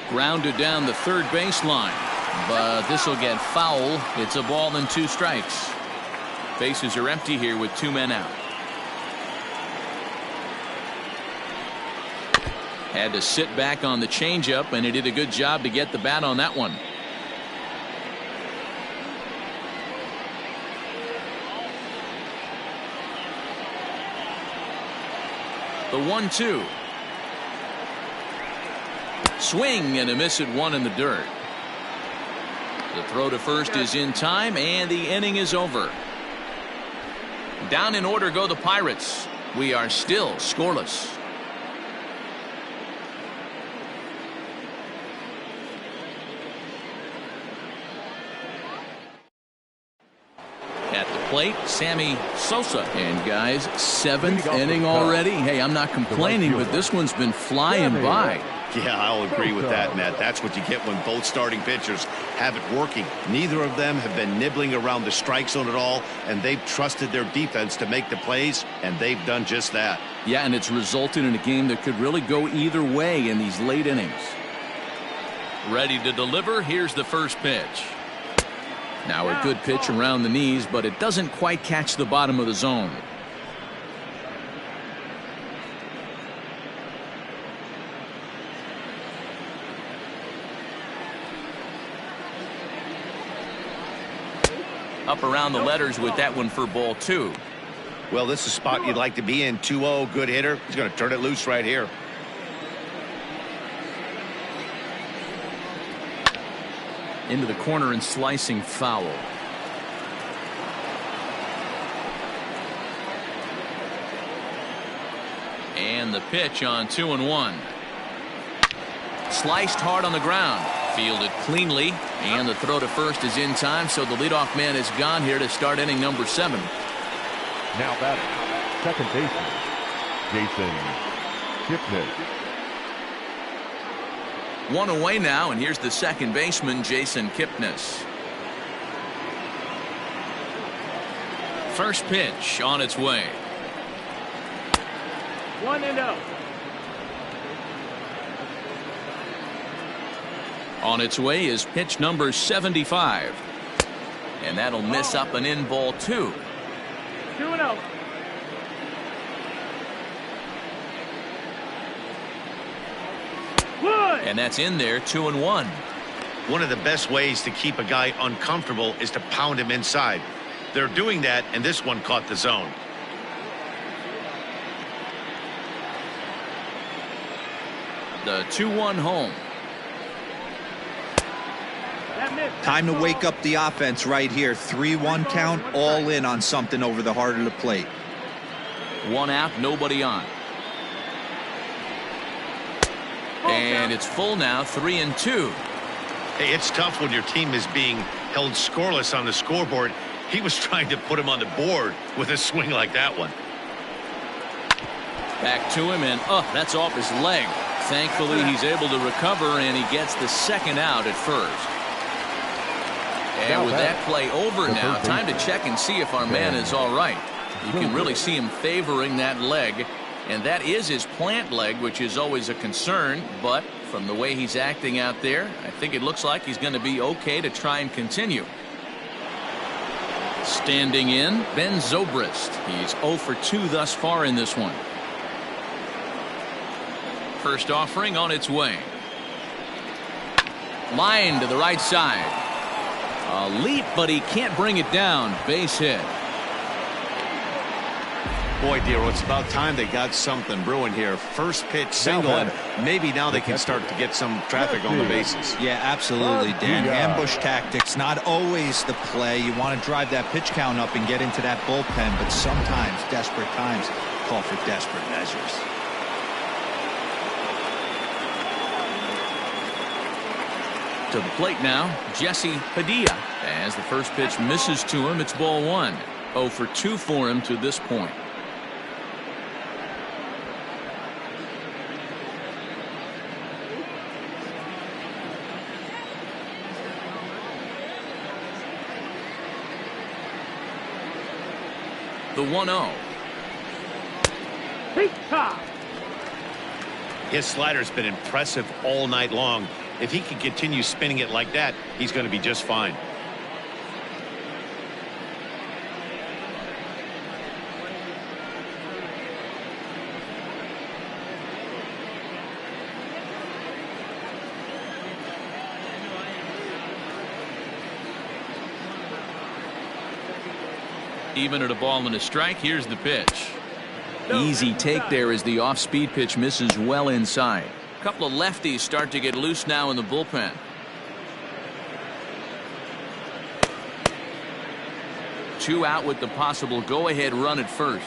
Grounded down the third baseline, but this will get foul. It's a ball and 2 strikes. Bases are empty here with 2 men out. Had to sit back on the changeup, and he did a good job to get the bat on that one. The 1-2. Swing and a miss at one in the dirt. The throw to first is in time, and the inning is over. Down in order go the Pirates. We are still scoreless. At the plate, Sammy Sosa. And guys, 7th inning already. Hey, I'm not complaining, but this one's been flying by. Yeah, I'll agree with that, Matt. That's what you get when both starting pitchers have it working. Neither of them have been nibbling around the strike zone at all, and they've trusted their defense to make the plays, and they've done just that. Yeah, and it's resulted in a game that could really go either way in these late innings. Ready to deliver. Here's the first pitch. Now a good pitch around the knees, but it doesn't quite catch the bottom of the zone. Up around the letters with that one for ball 2. Well, this is a spot you'd like to be in. 2-0, good hitter. He's going to turn it loose right here. Into the corner and slicing foul. And the pitch on 2-1. Sliced hard on the ground. Fielded cleanly, and the throw to first is in time, so the leadoff man is gone here to start inning number 7. Now batting, second baseman, Jason Kipnis. One away now, and here's the second baseman, Jason Kipnis. First pitch on its way. 1-0. On its way is pitch number 75. And that'll miss up and in ball 2. 2-0. And that's in there, 2-1. One of the best ways to keep a guy uncomfortable is to pound him inside. They're doing that, and this one caught the zone. The 2-1 home. Time to wake up the offense right here. 3-1 count, all in on something over the heart of the plate. One out, nobody on. And it's full now, 3-2. Hey, it's tough when your team is being held scoreless on the scoreboard. He was trying to put him on the board with a swing like that one. Back to him, and that's off his leg. Thankfully, he's able to recover, and he gets the second out at first. And with that play over now, time to check and see if our man is all right. You can really see him favoring that leg, and that is his plant leg, which is always a concern, but from the way he's acting out there, I think it looks like he's going to be okay to try and continue. Standing in, Ben Zobrist. He's 0 for 2 thus far in this one. First offering on its way. Line to the right side. A leap, but he can't bring it down. Base hit. Boy, Dero, it's about time they got something brewing here. First pitch single, and maybe now they can start to get some traffic on the bases. Yeah, absolutely, Dan. Ambush tactics, not always the play. You want to drive that pitch count up and get into that bullpen, but sometimes desperate times call for desperate measures. To the plate now, Jesse Padilla. As the first pitch misses to him, it's ball 1. 0 for 2 for him to this point. The 1-0. His slider's been impressive all night long. If he can continue spinning it like that, he's going to be just fine. Even at a ball and a strike, here's the pitch. Easy take there as the off-speed pitch misses well inside. A couple of lefties start to get loose now in the bullpen. Two out with the possible go-ahead run at first.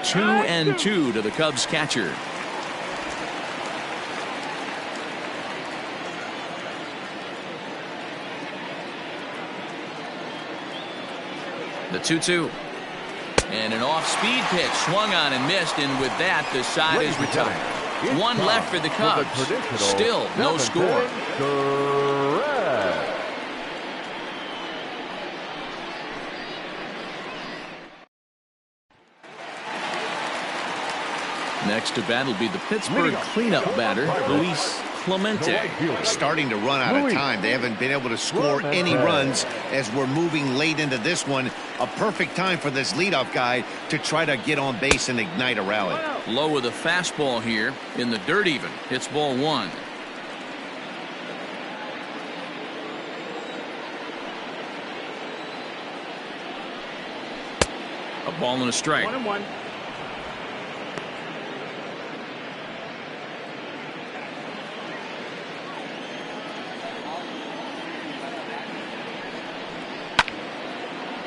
Two and two to the Cubs catcher. The 2-2. And an off-speed pitch swung on and missed, and with that the side is retired. One left for the Cubs. Still no score. Next to bat will be the Pittsburgh cleanup batter, Luis Clemente. Starting to run out of time. They haven't been able to score any runs as we're moving late into this one. A perfect time for this leadoff guy to try to get on base and ignite a rally. Low with a fastball here in the dirt even. It's ball one. A ball and a strike. 1-1.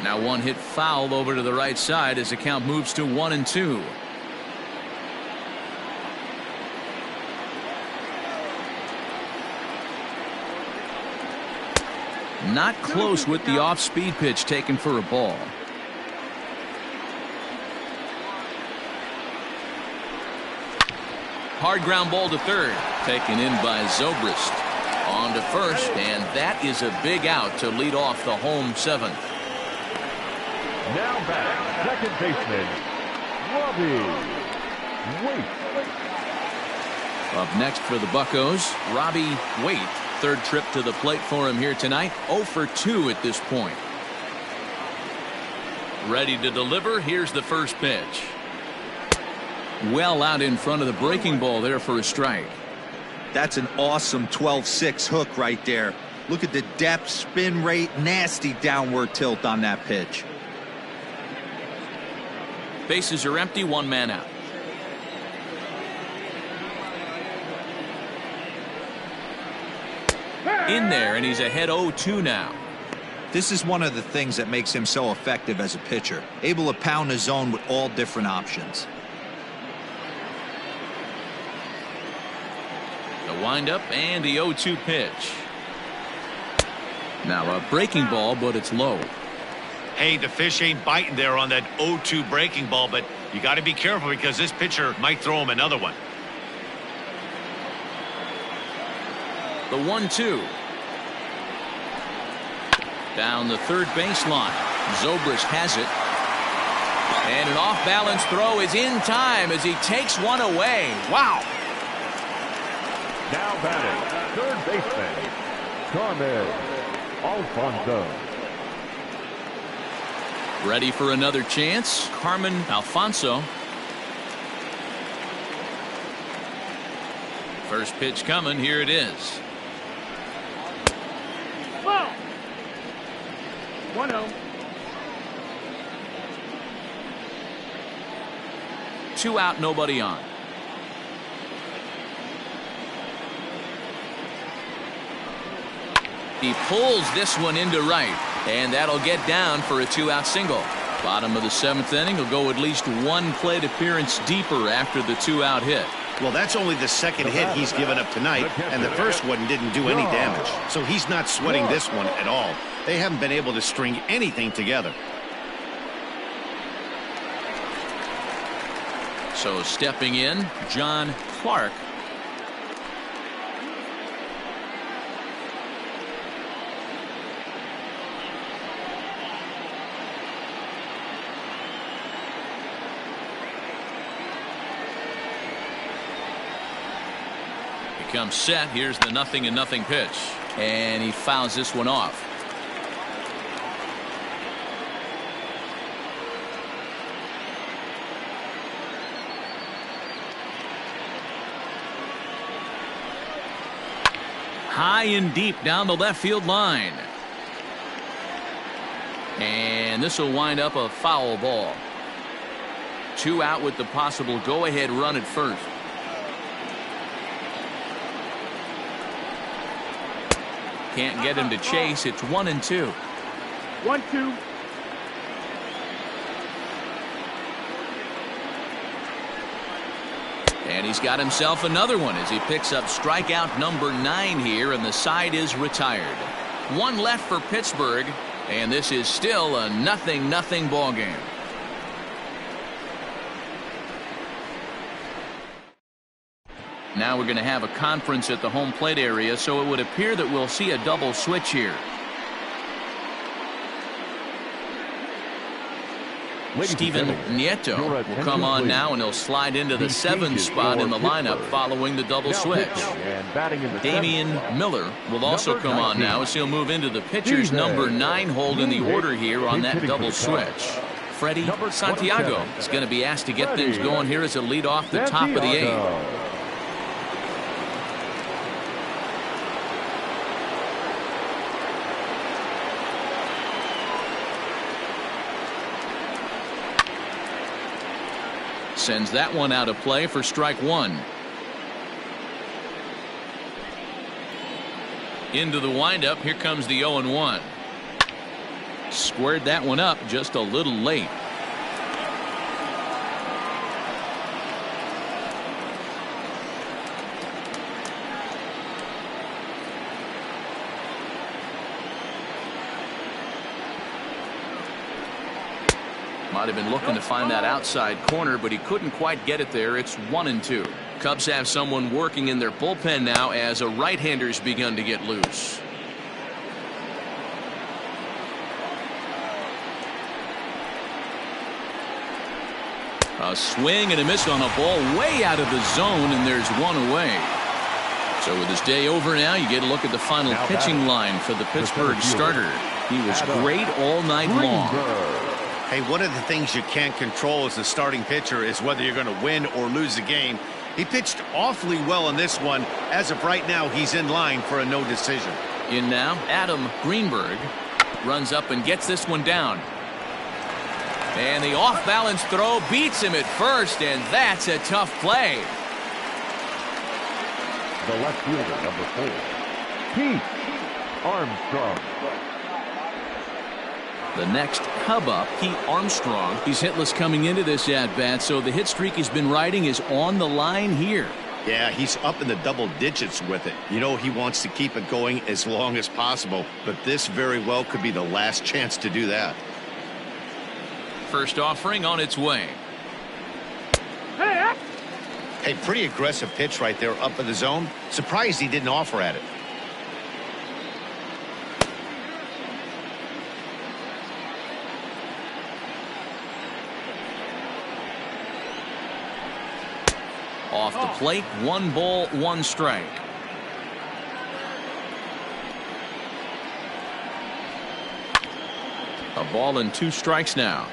Now one hit foul over to the right side as the count moves to 1-2. Not close with the off-speed pitch taken for a ball. Hard ground ball to third. Taken in by Zobrist. On to first, and that is a big out to lead off the home seventh. Now back, second baseman, Robbie Waite. Up next for the Buccos, Robbie Waite. Third trip to the plate for him here tonight. 0 for 2 at this point. Ready to deliver. Here's the first pitch. Well out in front of the breaking ball there for a strike. That's an awesome 12-6 hook right there. Look at the depth, spin rate, nasty downward tilt on that pitch. Bases are empty, one man out. In there, and he's ahead 0-2 now. This is one of the things that makes him so effective as a pitcher. Able to pound the zone with all different options. The windup and the 0-2 pitch. Now a breaking ball, but it's low. Hey, the fish ain't biting there on that 0-2 breaking ball, but you got to be careful because this pitcher might throw him another one. The 1-2. Down the third baseline. Zobrist has it. And an off-balance throw is in time as he takes one away. Wow. Now batting, third baseman, Carmen Alfonso. Ready for another chance. Carmen Alfonso. First pitch coming. Here it is. Ball. 1-0. 2 out, nobody on. He pulls this one into right, and that'll get down for a 2-out single. Bottom of the 7th inning will go at least one plate appearance deeper after the 2-out hit. Well, that's only the second hit he's given up tonight, and the first one didn't do any damage. So he's not sweating this one at all. They haven't been able to string anything together. So stepping in, John Clark. Comes set. Here's the 0-0 pitch, and he fouls this one off. high and deep down the left field line. And this will wind up a foul ball. 2 out with the possible go-ahead run at first. Can't get him to chase. It's 1-2. 1-2. And he's got himself another one as he picks up strikeout number 9 here, and the side is retired. 1 left for Pittsburgh, and this is still a 0-0 ball game. Now we're going to have a conference at the home plate area, so it would appear that we'll see a double switch here. Steven Nieto will come on now, and he'll slide into the 7th spot in the lineup following the double switch. Damian Miller will also come on now as he'll move into the pitcher's number 9 hold in the order here on that double switch. Freddie Santiago is going to be asked to get things going here as a lead off the top of the 8th. Sends that one out of play for strike 1. Into the windup. Here comes the 0-1. Squared that one up just a little late. Might have been looking to find that outside corner, but he couldn't quite get it there. It's 1-2. Cubs have someone working in their bullpen now as a right-hander's begun to get loose. A swing and a miss on a ball way out of the zone, and there's 1 away. So with his day over now, you get a look at the final pitching line for the Pittsburgh starter. He was great all night long. Hey, one of the things you can't control as a starting pitcher is whether you're going to win or lose a game. He pitched awfully well in this one. As of right now, he's in line for a no decision. In now, Adam Greenberg runs up and gets this one down. And the off-balance throw beats him at first, and that's a tough play. The left fielder, number 4, Pete Armstrong. The next Cub up, Pete Armstrong. He's hitless coming into this at-bat, so the hit streak he's been riding is on the line here. Yeah, he's up in the double digits with it. You know, he wants to keep it going as long as possible, but this very well could be the last chance to do that. First offering on its way. Hey, pretty aggressive pitch right there up in the zone. Surprised he didn't offer at it. Off the plate, 1 ball, 1 strike. A ball and 2 strikes now.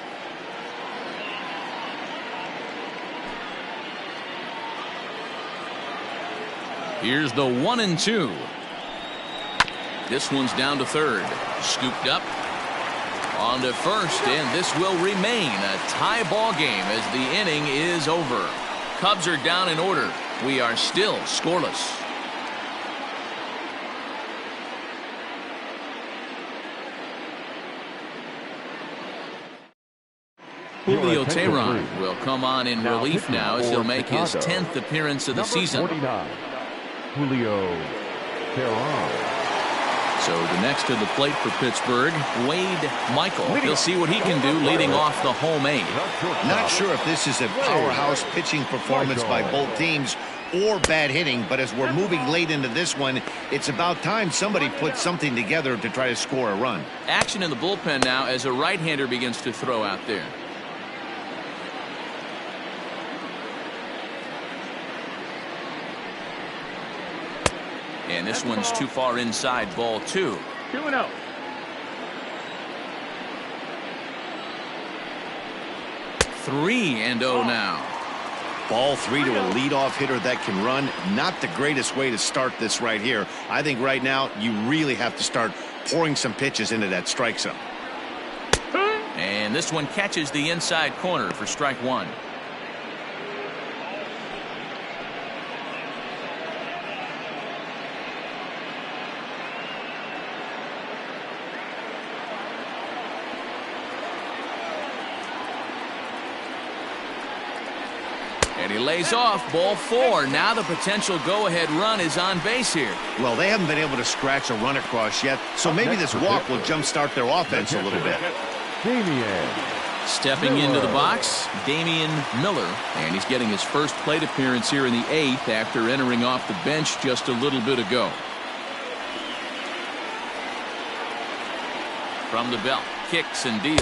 Here's the 1-2. This one's down to third. Scooped up. On to first, and this will remain a tie ball game as the inning is over. Cubs are down in order. We are still scoreless. Julio Teheran will come on in relief now as he'll make his 10th appearance of the season. 49, Julio Teheran. So the next to the plate for Pittsburgh, Wade Michael. He'll see what he can do leading off the home 8. Not sure if this is a powerhouse pitching performance by both teams or bad hitting, but as we're moving late into this one, it's about time somebody puts something together to try to score a run. Action in the bullpen now as a right-hander begins to throw out there. And this one's too far inside, ball 2. 2-0. Three and 0 now. Ball 3 to a leadoff hitter that can run. Not the greatest way to start this right here. I think right now you really have to start pouring some pitches into that strike zone. And this one catches the inside corner for strike one. And he lays off. Ball 4. Now the potential go-ahead run is on base here. Well, they haven't been able to scratch a run across yet, so maybe this walk will jumpstart their offense a little bit. Stepping into the box, Damian Miller, and he's getting his first plate appearance here in the 8th after entering off the bench just a little bit ago. From the belt, kicks and deals.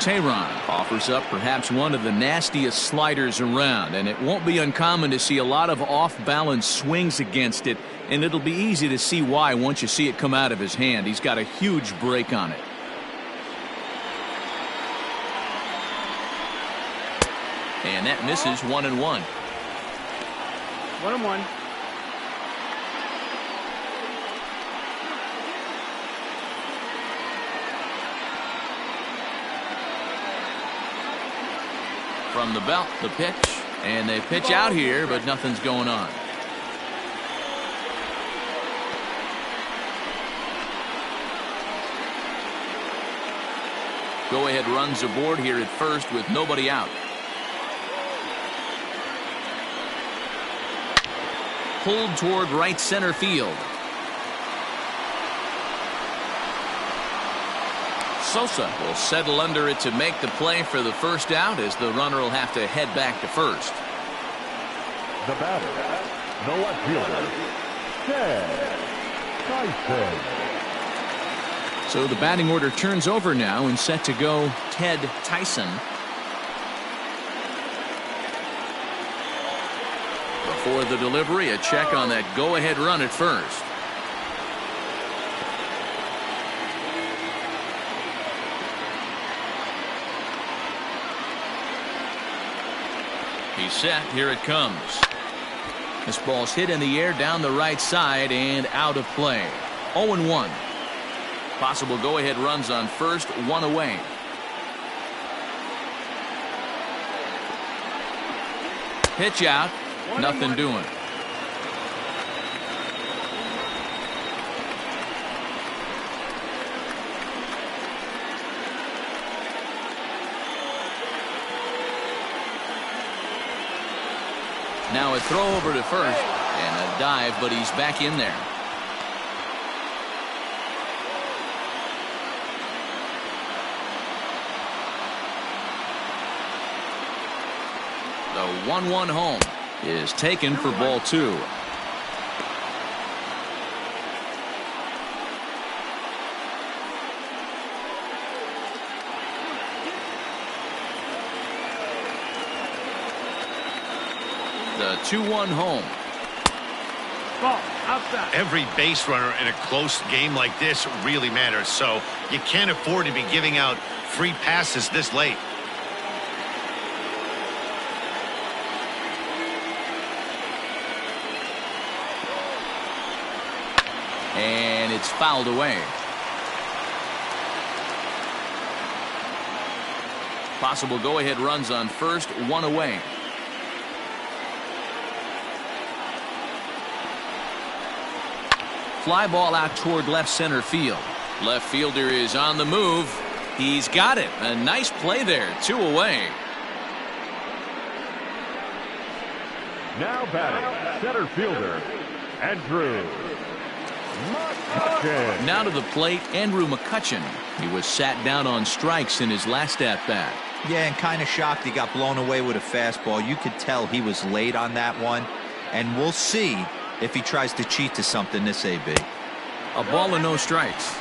Tehran offers up perhaps one of the nastiest sliders around, and it won't be uncommon to see a lot of off-balance swings against it, and it'll be easy to see why once you see it come out of his hand. He's got a huge break on it. And that misses 1-1. 1-1. From the belt, the pitch, and they pitch out here, but nothing's going on. Go ahead runs aboard here at first with nobody out. Pulled toward right center field. Sosa will settle under it to make the play for the first out, as the runner will have to head back to first. The batter, the left fielder, Ted Tyson. So the batting order turns over now, and set to go Ted Tyson. Before the delivery, a check on that go-ahead run at first. He's set. Here it comes. This ball's hit in the air down the right side and out of play. 0-1. Possible go-ahead runs on first, one away. Pitch out. Nothing doing. Now a throw over to first and a dive, but he's back in there. The 1-1 home is taken for ball 2. The 2-1 home. Ball outside. Every base runner in a close game like this really matters, so you can't afford to be giving out free passes this late. And it's fouled away. Possible go-ahead runs on first, one away. Fly ball out toward left center field. Left fielder is on the move. He's got it. A nice play there. 2 away. Now batting, center fielder, Andrew McCutchen. Now to the plate, Andrew McCutchen. He was sat down on strikes in his last at-bat. Yeah, and kind of shocked he got blown away with a fastball. You could tell he was late on that one. And we'll see if he tries to cheat to something this AB. A ball and no strikes.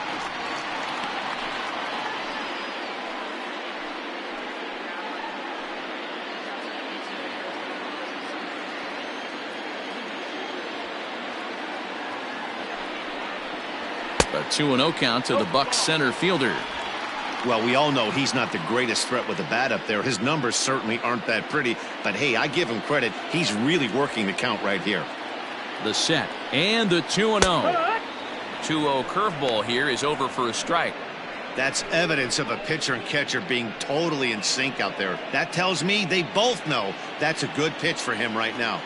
A 2-0 count to the Bucs center fielder. Well, we all know he's not the greatest threat with the bat up there. His numbers certainly aren't that pretty. But, hey, I give him credit. He's really working the count right here. The set and the 2-0. 2-0 curveball here is over for a strike. That's evidence of a pitcher and catcher being totally in sync out there. That tells me they both know that's a good pitch for him right now.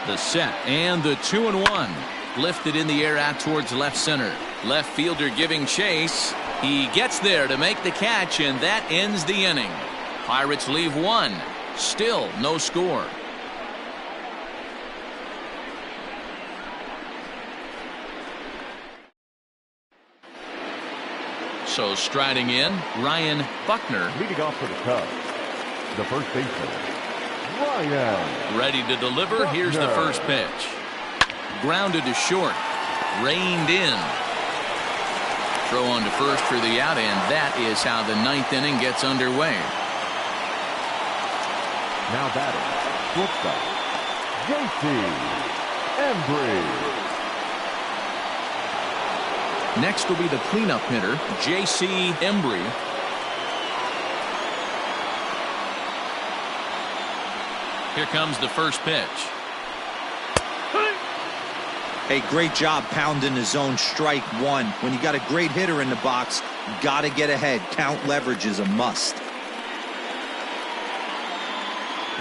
The set and the 2-1. Lifted in the air out towards left center. Left fielder giving chase. He gets there to make the catch, and that ends the inning. Pirates leave one. Still no score. So striding in, Ryan Buckner. Leading off for the Cubs, the first baseman, Ryan. Ready to deliver. Here's the first pitch. Grounded to short. Reined in. Throw on to first for the out, and that is how the ninth inning gets underway. Now batting, shortstop, JT Embry. Next will be the cleanup hitter, J.C. Embry. Here comes the first pitch. Hey, great job pounding the zone strike one. When you got a great hitter in the box, you got to get ahead. Count leverage is a must.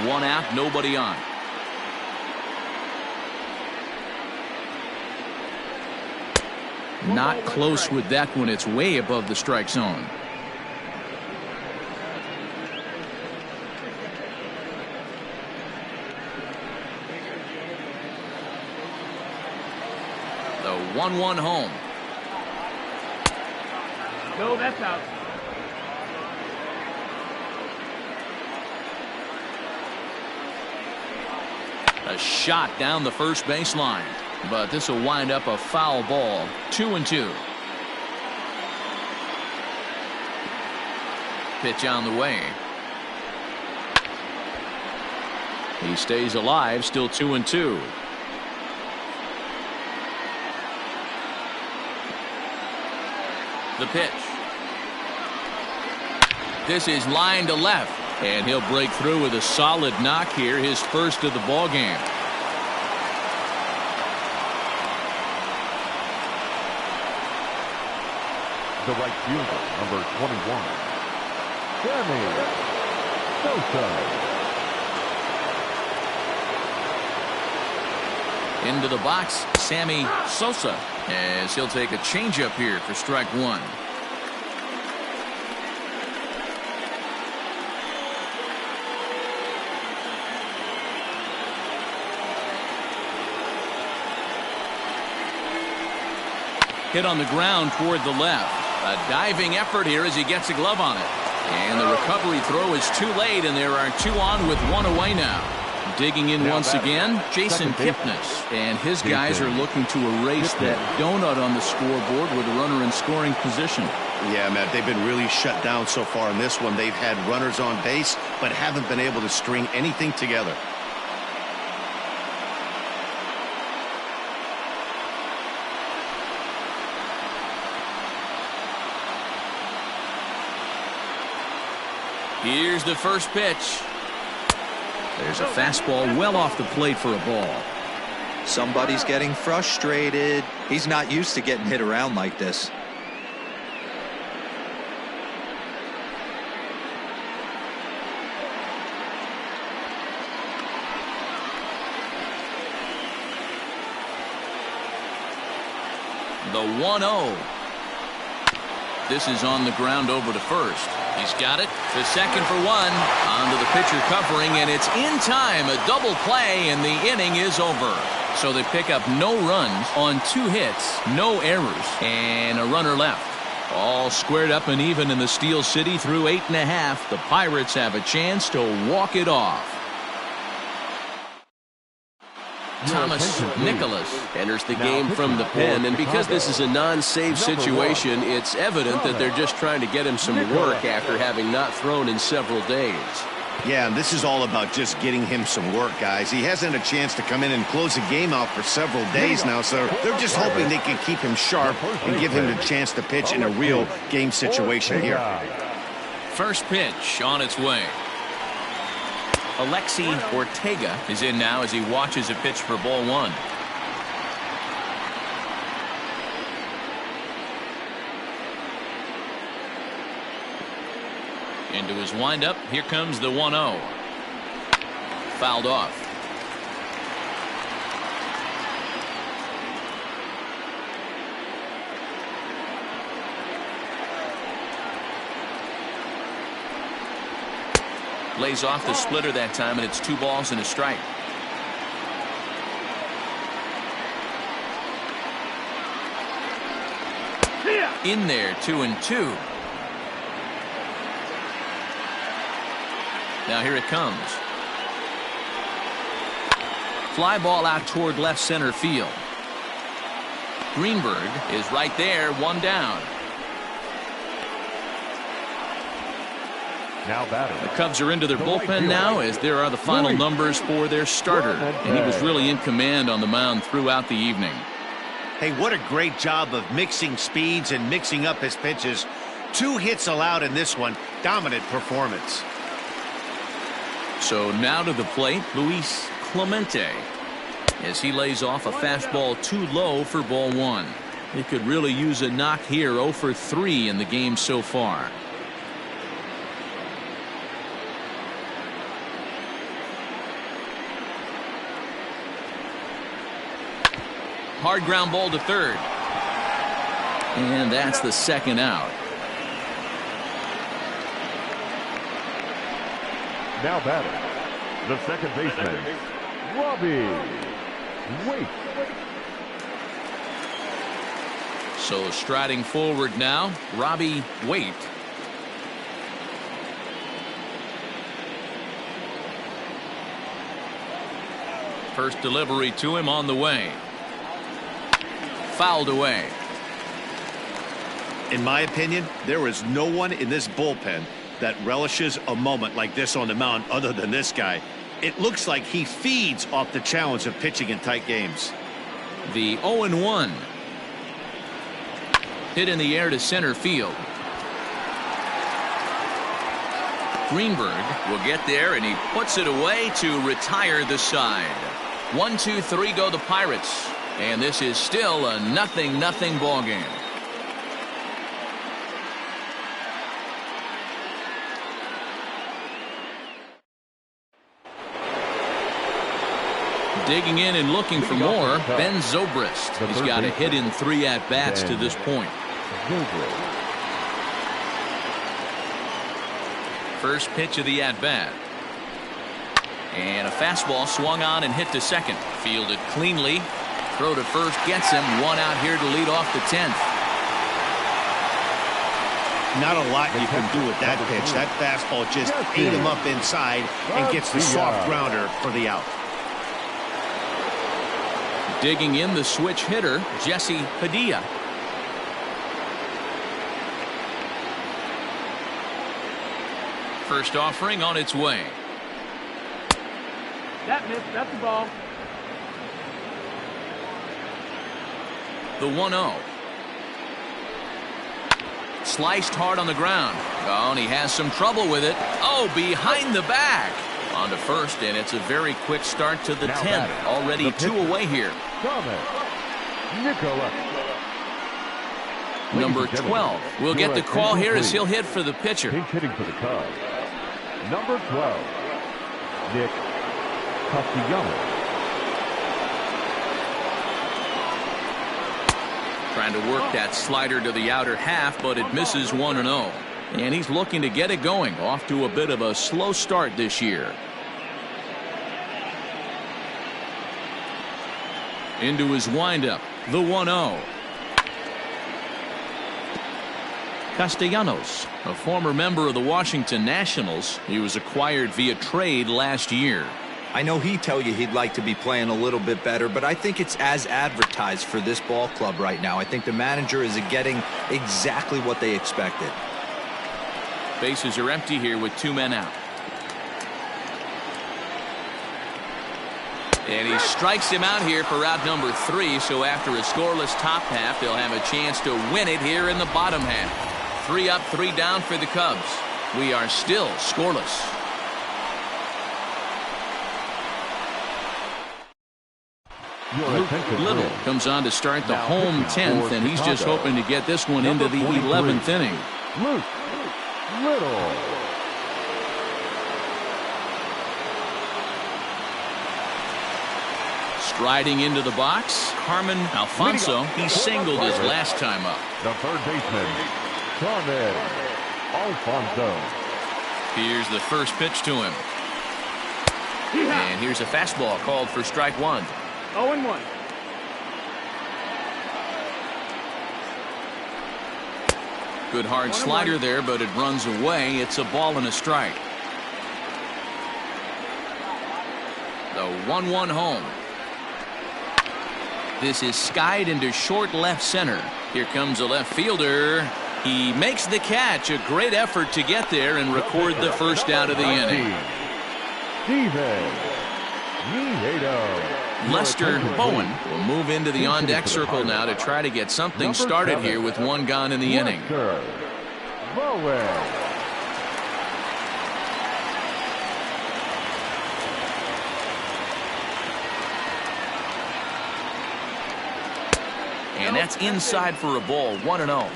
One out, nobody on. Not close with that one. It's way above the strike zone. The 1-1 home. No, that's out. A shot down the first baseline, but this will wind up a foul ball. 2-2. Pitch on the way. He stays alive, still 2-2. The pitch. This is line to left, and he'll break through with a solid knock here, his first of the ball game. The right fielder, number 21, Sammy Sosa. Into the box, Sammy Sosa, as he'll take a changeup here for strike one. Hit on the ground toward the left. A diving effort here as he gets a glove on it. And the recovery throw is too late, and there are two on with one away now. Digging in once again, Jason Kipnis. And his guys are looking to erase that donut on the scoreboard with a runner in scoring position. Yeah, Matt, they've been really shut down so far in this one. They've had runners on base, but haven't been able to string anything together. Here's the first pitch. There's a fastball well off the plate for a ball. Somebody's getting frustrated. He's not used to getting hit around like this. The 1-0. This is on the ground over to first. He's got it to second for one. Onto the pitcher covering, and it's in time. A double play, and the inning is over. So they pick up no runs on 2 hits, no errors, and a runner left. All squared up and even in the Steel City through 8.5. The Pirates have a chance to walk it off. Thomas Nicholas enters the game from the pen, and because this is a non-save situation, it's evident that they're just trying to get him some work after having not thrown in several days. Yeah, and this is all about just getting him some work, guys. He hasn't had a chance to come in and close the game out for several days now, so they're just hoping they can keep him sharp and give him the chance to pitch in a real game situation here. First pitch on its way. Alexi Ortega is in now as he watches a pitch for ball one. Into his windup. Here comes the 1-0. Fouled off. Lays off the splitter that time, and it's 2 balls and a strike. In there, 2-2. Now here it comes. Fly ball out toward left center field. Greenberg is right there, 1 down. Now batting. The Cubs are into their bullpen now as there are the final numbers for their starter. And he was really in command on the mound throughout the evening. Hey, what a great job of mixing speeds and mixing up his pitches. 2 hits allowed in this one. Dominant performance. So now to the plate, Luis Clemente, as he lays off a fastball too low for ball 1. He could really use a knock here. 0 for 3 in the game so far. Hard ground ball to third. And that's the 2nd out. Now batting, the second baseman, Robbie Waite. So striding forward now, Robbie Waite. First delivery to him on the way. Fouled away. In my opinion, there is no one in this bullpen that relishes a moment like this on the mound other than this guy. It looks like he feeds off the challenge of pitching in tight games. The 0-1. Hit in the air to center field. Greenberg will get there, and he puts it away to retire the side. 1, 2, 3 go the Pirates. And this is still a 0-0 ball game. Digging in and looking for more, Ben Zobrist. He's got a hit in 3 at-bats to this point. First pitch of the at-bat. And a fastball swung on and hit to second. Fielded cleanly. Throw to first gets him. 1 out here to lead off the 10th. Not a lot you can do with that pitch. That fastball just ate him up inside and gets the soft grounder for the out. Digging in the switch hitter, Jesse Padilla. First offering on its way. That missed. That's the ball. The 1-0. Sliced hard on the ground. Oh, and he has some trouble with it. Oh, behind the back. On to first, and it's a very quick start to the 10th. Already 2 away here. Number 12 will get the call here as he'll hit for the pitcher. Pinch hitting for the Cubs. Number 12, Nick Castellanos. Trying to work that slider to the outer half, but it misses 1-0. And he's looking to get it going. Off to a bit of a slow start this year. Into his windup, the 1-0. Castellanos, a former member of the Washington Nationals. He was acquired via trade last year. I know he'd tell you he'd like to be playing a little bit better, but I think it's as advertised for this ball club right now. I think the manager is getting exactly what they expected. Bases are empty here with 2 men out. And he strikes him out here for out number 3, so after a scoreless top half, they'll have a chance to win it here in the bottom half. 3 up, 3 down for the Cubs. We are still scoreless. Luke Little comes on to start the home 10th, and he's just hoping to get this one into the 11th inning. Luke Little. Striding into the box, Carmen Alfonso. He singled his last time up. The third baseman, Carmen Alfonso. Here's the first pitch to him. And here's a fastball called for strike 1. 0-1. Good hard slider there, but it runs away. It's a ball and a strike. The 1-1 home. This is skied into short left center. Here comes a left fielder. He makes the catch. A great effort to get there and record the first out of the inning. Lester Bowen will move into the on-deck circle now to try to get something started here with 1 gone in the inning. And that's inside for a ball, 1-0.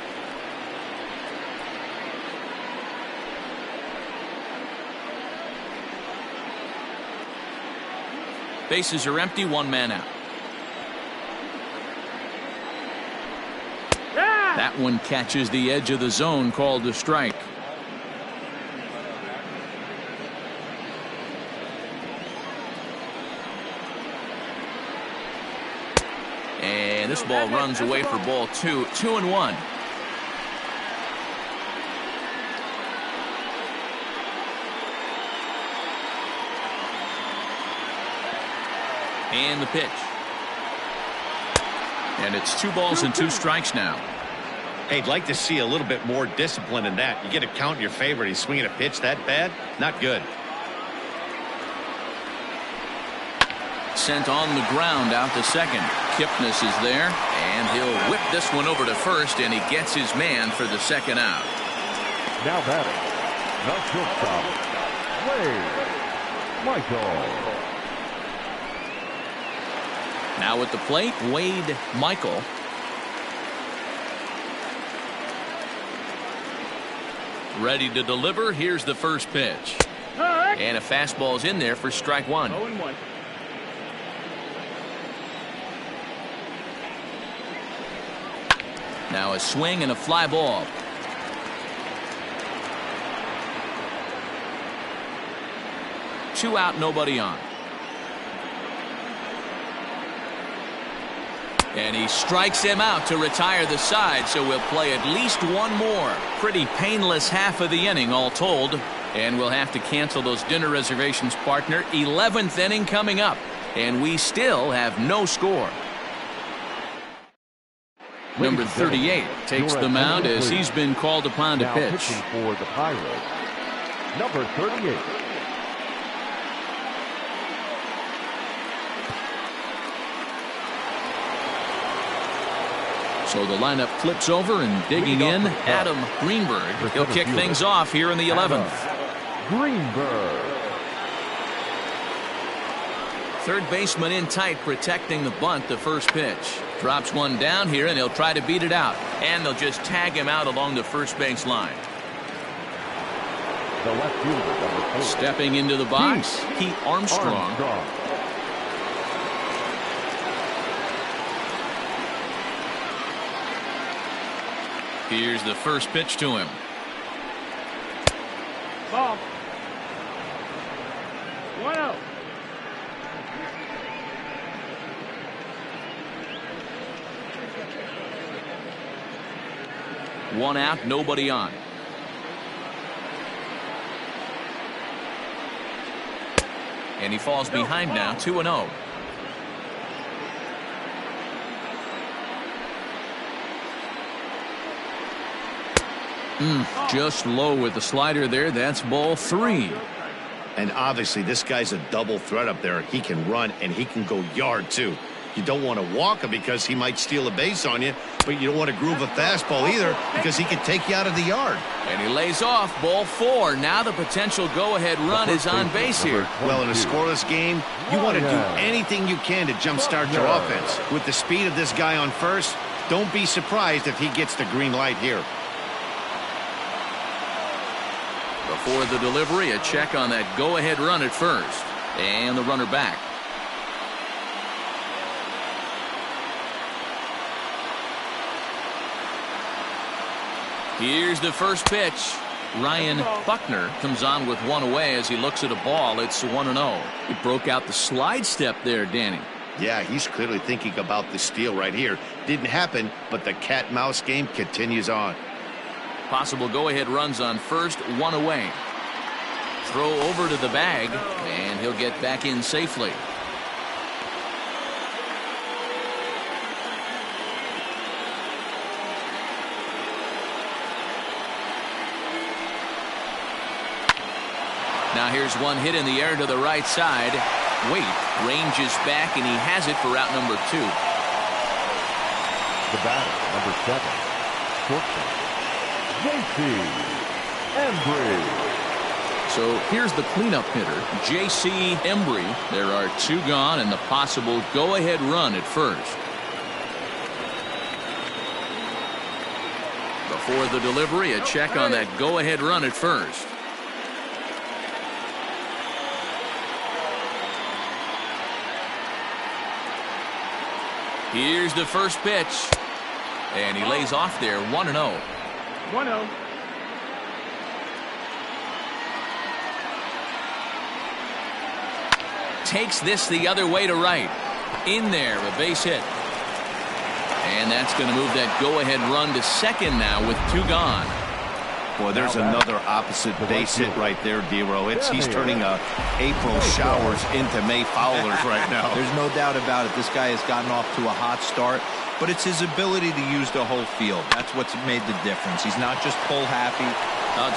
Bases are empty, 1 man out. That one catches the edge of the zone, called a strike. And this ball runs away for ball 2. 2-1. And the pitch. And it's 2 balls and 2 strikes now. Hey, I'd like to see a little bit more discipline in that. You get a count in your favor. He's swinging a pitch that bad. Not good. Sent on the ground out to second. Kipnis is there, and he'll whip this one over to first, and he gets his man for the second out. Now batting, the shortstop, Wade Michael. Now at the plate, Wade Michael. Ready to deliver. Here's the first pitch. And a fastball's in there for strike 1. 0-1. Now a swing and a fly ball. Two out, nobody on. And he strikes him out to retire the side, so we'll play at least 1 more. Pretty painless half of the inning, all told. And we'll have to cancel those dinner reservations, partner. 11th inning coming up, and we still have no score. Number 38 takes the mound as he's been called upon to pitch. Pitching for the Pirates, number 38. So the lineup flips over, and digging in, Adam Greenberg. He'll kick things off here in the 11th. Greenberg. Third baseman in tight, protecting the bunt. The first pitch. Drops one down here, and he'll try to beat it out. And they'll just tag him out along the first base line. The left fielder, number 4. Stepping into the box, Pete Armstrong. Here's the first pitch to him. Ball. 1-0. One out, nobody on. And he falls behind now, 2-0. Just low with the slider there. That's ball 3. And obviously, this guy's a double threat up there. He can run, and he can go yard, too. You don't want to walk him because he might steal a base on you, but you don't want to groove a fastball either because he can take you out of the yard. And he lays off, ball 4. Now the potential go-ahead run is on base here. Well, in a scoreless game, you want to do anything you can to jumpstart your offense. With the speed of this guy on first, don't be surprised if he gets the green light here. Before the delivery, a check on that go-ahead run at first. And the runner back. Here's the first pitch. Ryan Buckner comes on with one away as he looks at a ball. It's 1-0. He broke out the slide step there, Danny. Yeah, he's clearly thinking about the steal right here. Didn't happen, but the cat-mouse game continues on. Possible go-ahead runs on first, one away. Throw over to the bag, and he'll get back in safely. Now here's one hit in the air to the right side. Wait, ranges back, and he has it for out number 2. The batter, number 7, shortstop, J.C. Embry. So here's the cleanup hitter, J.C. Embry. There are 2 gone, and the possible go-ahead run at first. Before the delivery, a check on that go-ahead run at first. Here's the first pitch. And he lays off there, 1-0. 1-0. Takes this the other way to right. In there, a base hit. And that's going to move that go-ahead run to second now with 2 gone. Boy, there's another opposite base hit right there, D-Row. He's turning April showers into May foulers right now. There's no doubt about it. This guy has gotten off to a hot start, but it's his ability to use the whole field. That's what's made the difference. He's not just pull happy.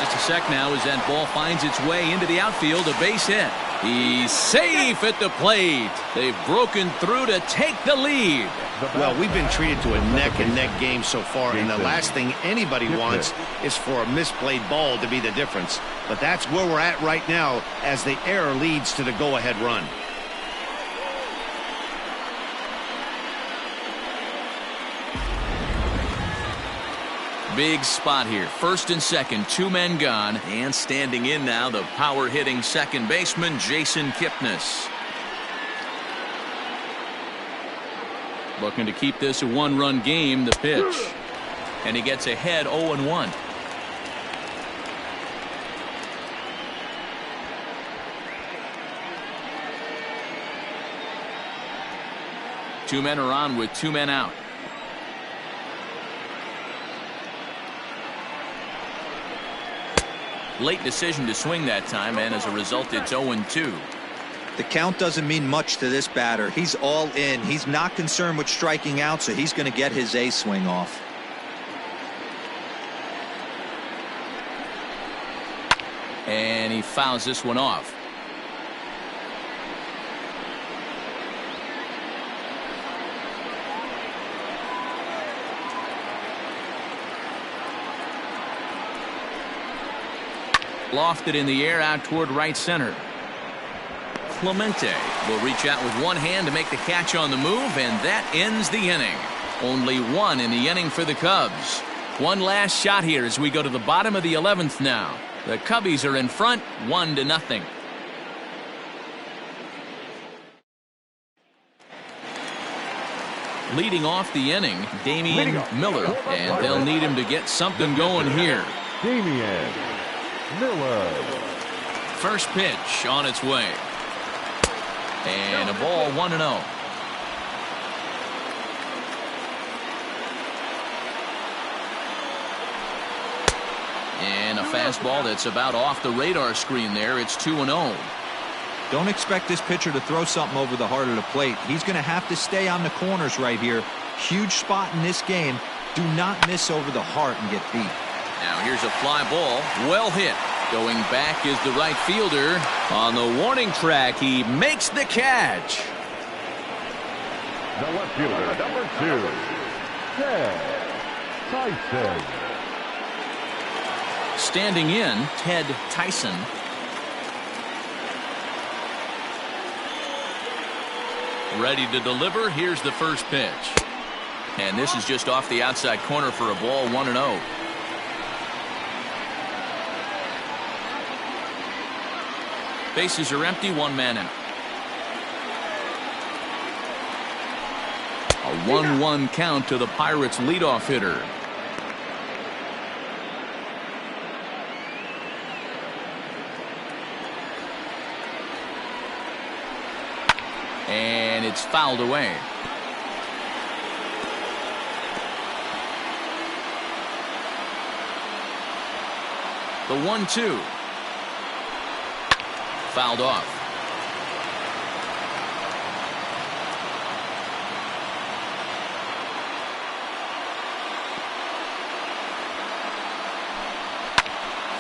Just a sec now as that ball finds its way into the outfield, a base hit. He's safe at the plate. They've broken through to take the lead. Well, we've been treated to a neck-and-neck game so far, and the last thing anybody wants is for a misplayed ball to be the difference. But that's where we're at right now as the error leads to the go-ahead run. Big spot here. First and second, 2 men gone. And standing in now, the power-hitting second baseman, Jason Kipnis. Looking to keep this a 1-run game, the pitch. And he gets ahead 0-1. Two men are on with 2 men out. Late decision to swing that time, and as a result, it's 0-2. The count doesn't mean much to this batter. He's all in. He's not concerned with striking out, so he's going to get his A swing off. And he fouls this one off. Lofted in the air out toward right center. Clemente will reach out with one hand to make the catch on the move, and that ends the inning. Only 1 in the inning for the Cubs. One last shot here as we go to the bottom of the 11th now. The Cubbies are in front, 1-0. Leading off the inning, Damian Miller, and they'll need him to get something going here. Damian Miller. First pitch on its way. And a ball, 1-0. And a fastball that's about off the radar screen there. It's 2-0. Don't expect this pitcher to throw something over the heart of the plate. He's going to have to stay on the corners right here. Huge spot in this game. Do not miss over the heart and get beat. Now here's a fly ball. Well hit. Going back is the right fielder. On the warning track, he makes the catch. The left fielder, number 2, Ted Tyson. Standing in, Ted Tyson. Ready to deliver. Here's the first pitch. And this is just off the outside corner for a ball, 1-0. Bases are empty, 1 man out. A 1-1 count to the Pirates' leadoff hitter. And it's fouled away. The 1-2. Fouled off.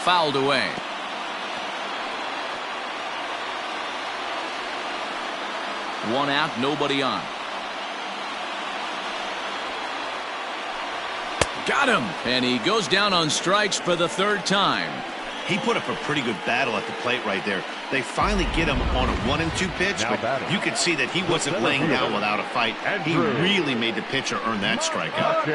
Fouled away. One out, nobody on. Got him! And he goes down on strikes for the 3rd time. He put up a pretty good battle at the plate right there. They finally get him on a 1-2 pitch, but you could see that he wasn't laying down without a fight. He really made the pitcher earn that strikeout.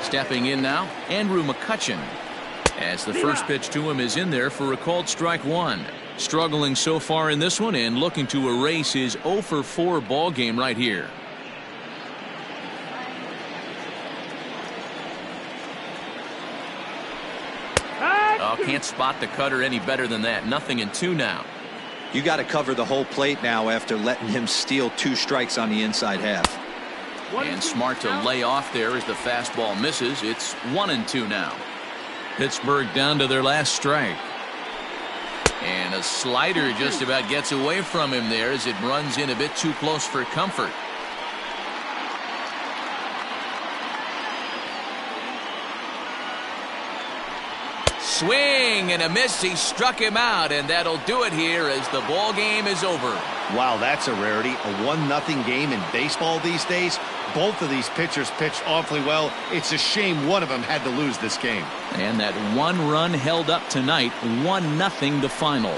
Stepping in now, Andrew McCutchen. As the first pitch to him is in there for a called strike 1. Struggling so far in this one and looking to erase his 0-for-4 ball game right here. Oh, can't spot the cutter any better than that. 0-2 now. You got to cover the whole plate now after letting him steal 2 strikes on the inside half. And smart to lay off there as the fastball misses. It's 1-2 now. Pittsburgh down to their last strike. And a slider just about gets away from him there as it runs in a bit too close for comfort. Swing and a miss. He struck him out, and that'll do it here as the ball game is over. Wow, that's a rarity. A 1-0 game in baseball these days. Both of these pitchers pitched awfully well. It's a shame one of them had to lose this game. And that 1 run held up tonight, 1-0 the final.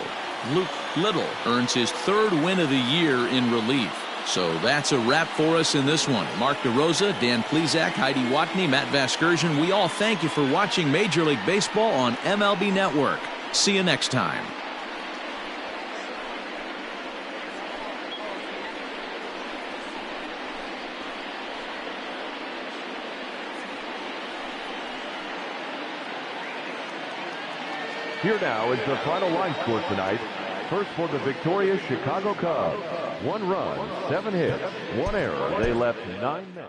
Luke Little earns his 3rd win of the year in relief. So that's a wrap for us in this one. Mark DeRosa, Dan Plesac, Heidi Watney, Matt Vasgersian. We all thank you for watching Major League Baseball on MLB Network. See you next time. Here now is the final line score tonight. First for the victorious Chicago Cubs. 1 run, 7 hits, 1 error. They left 9 men.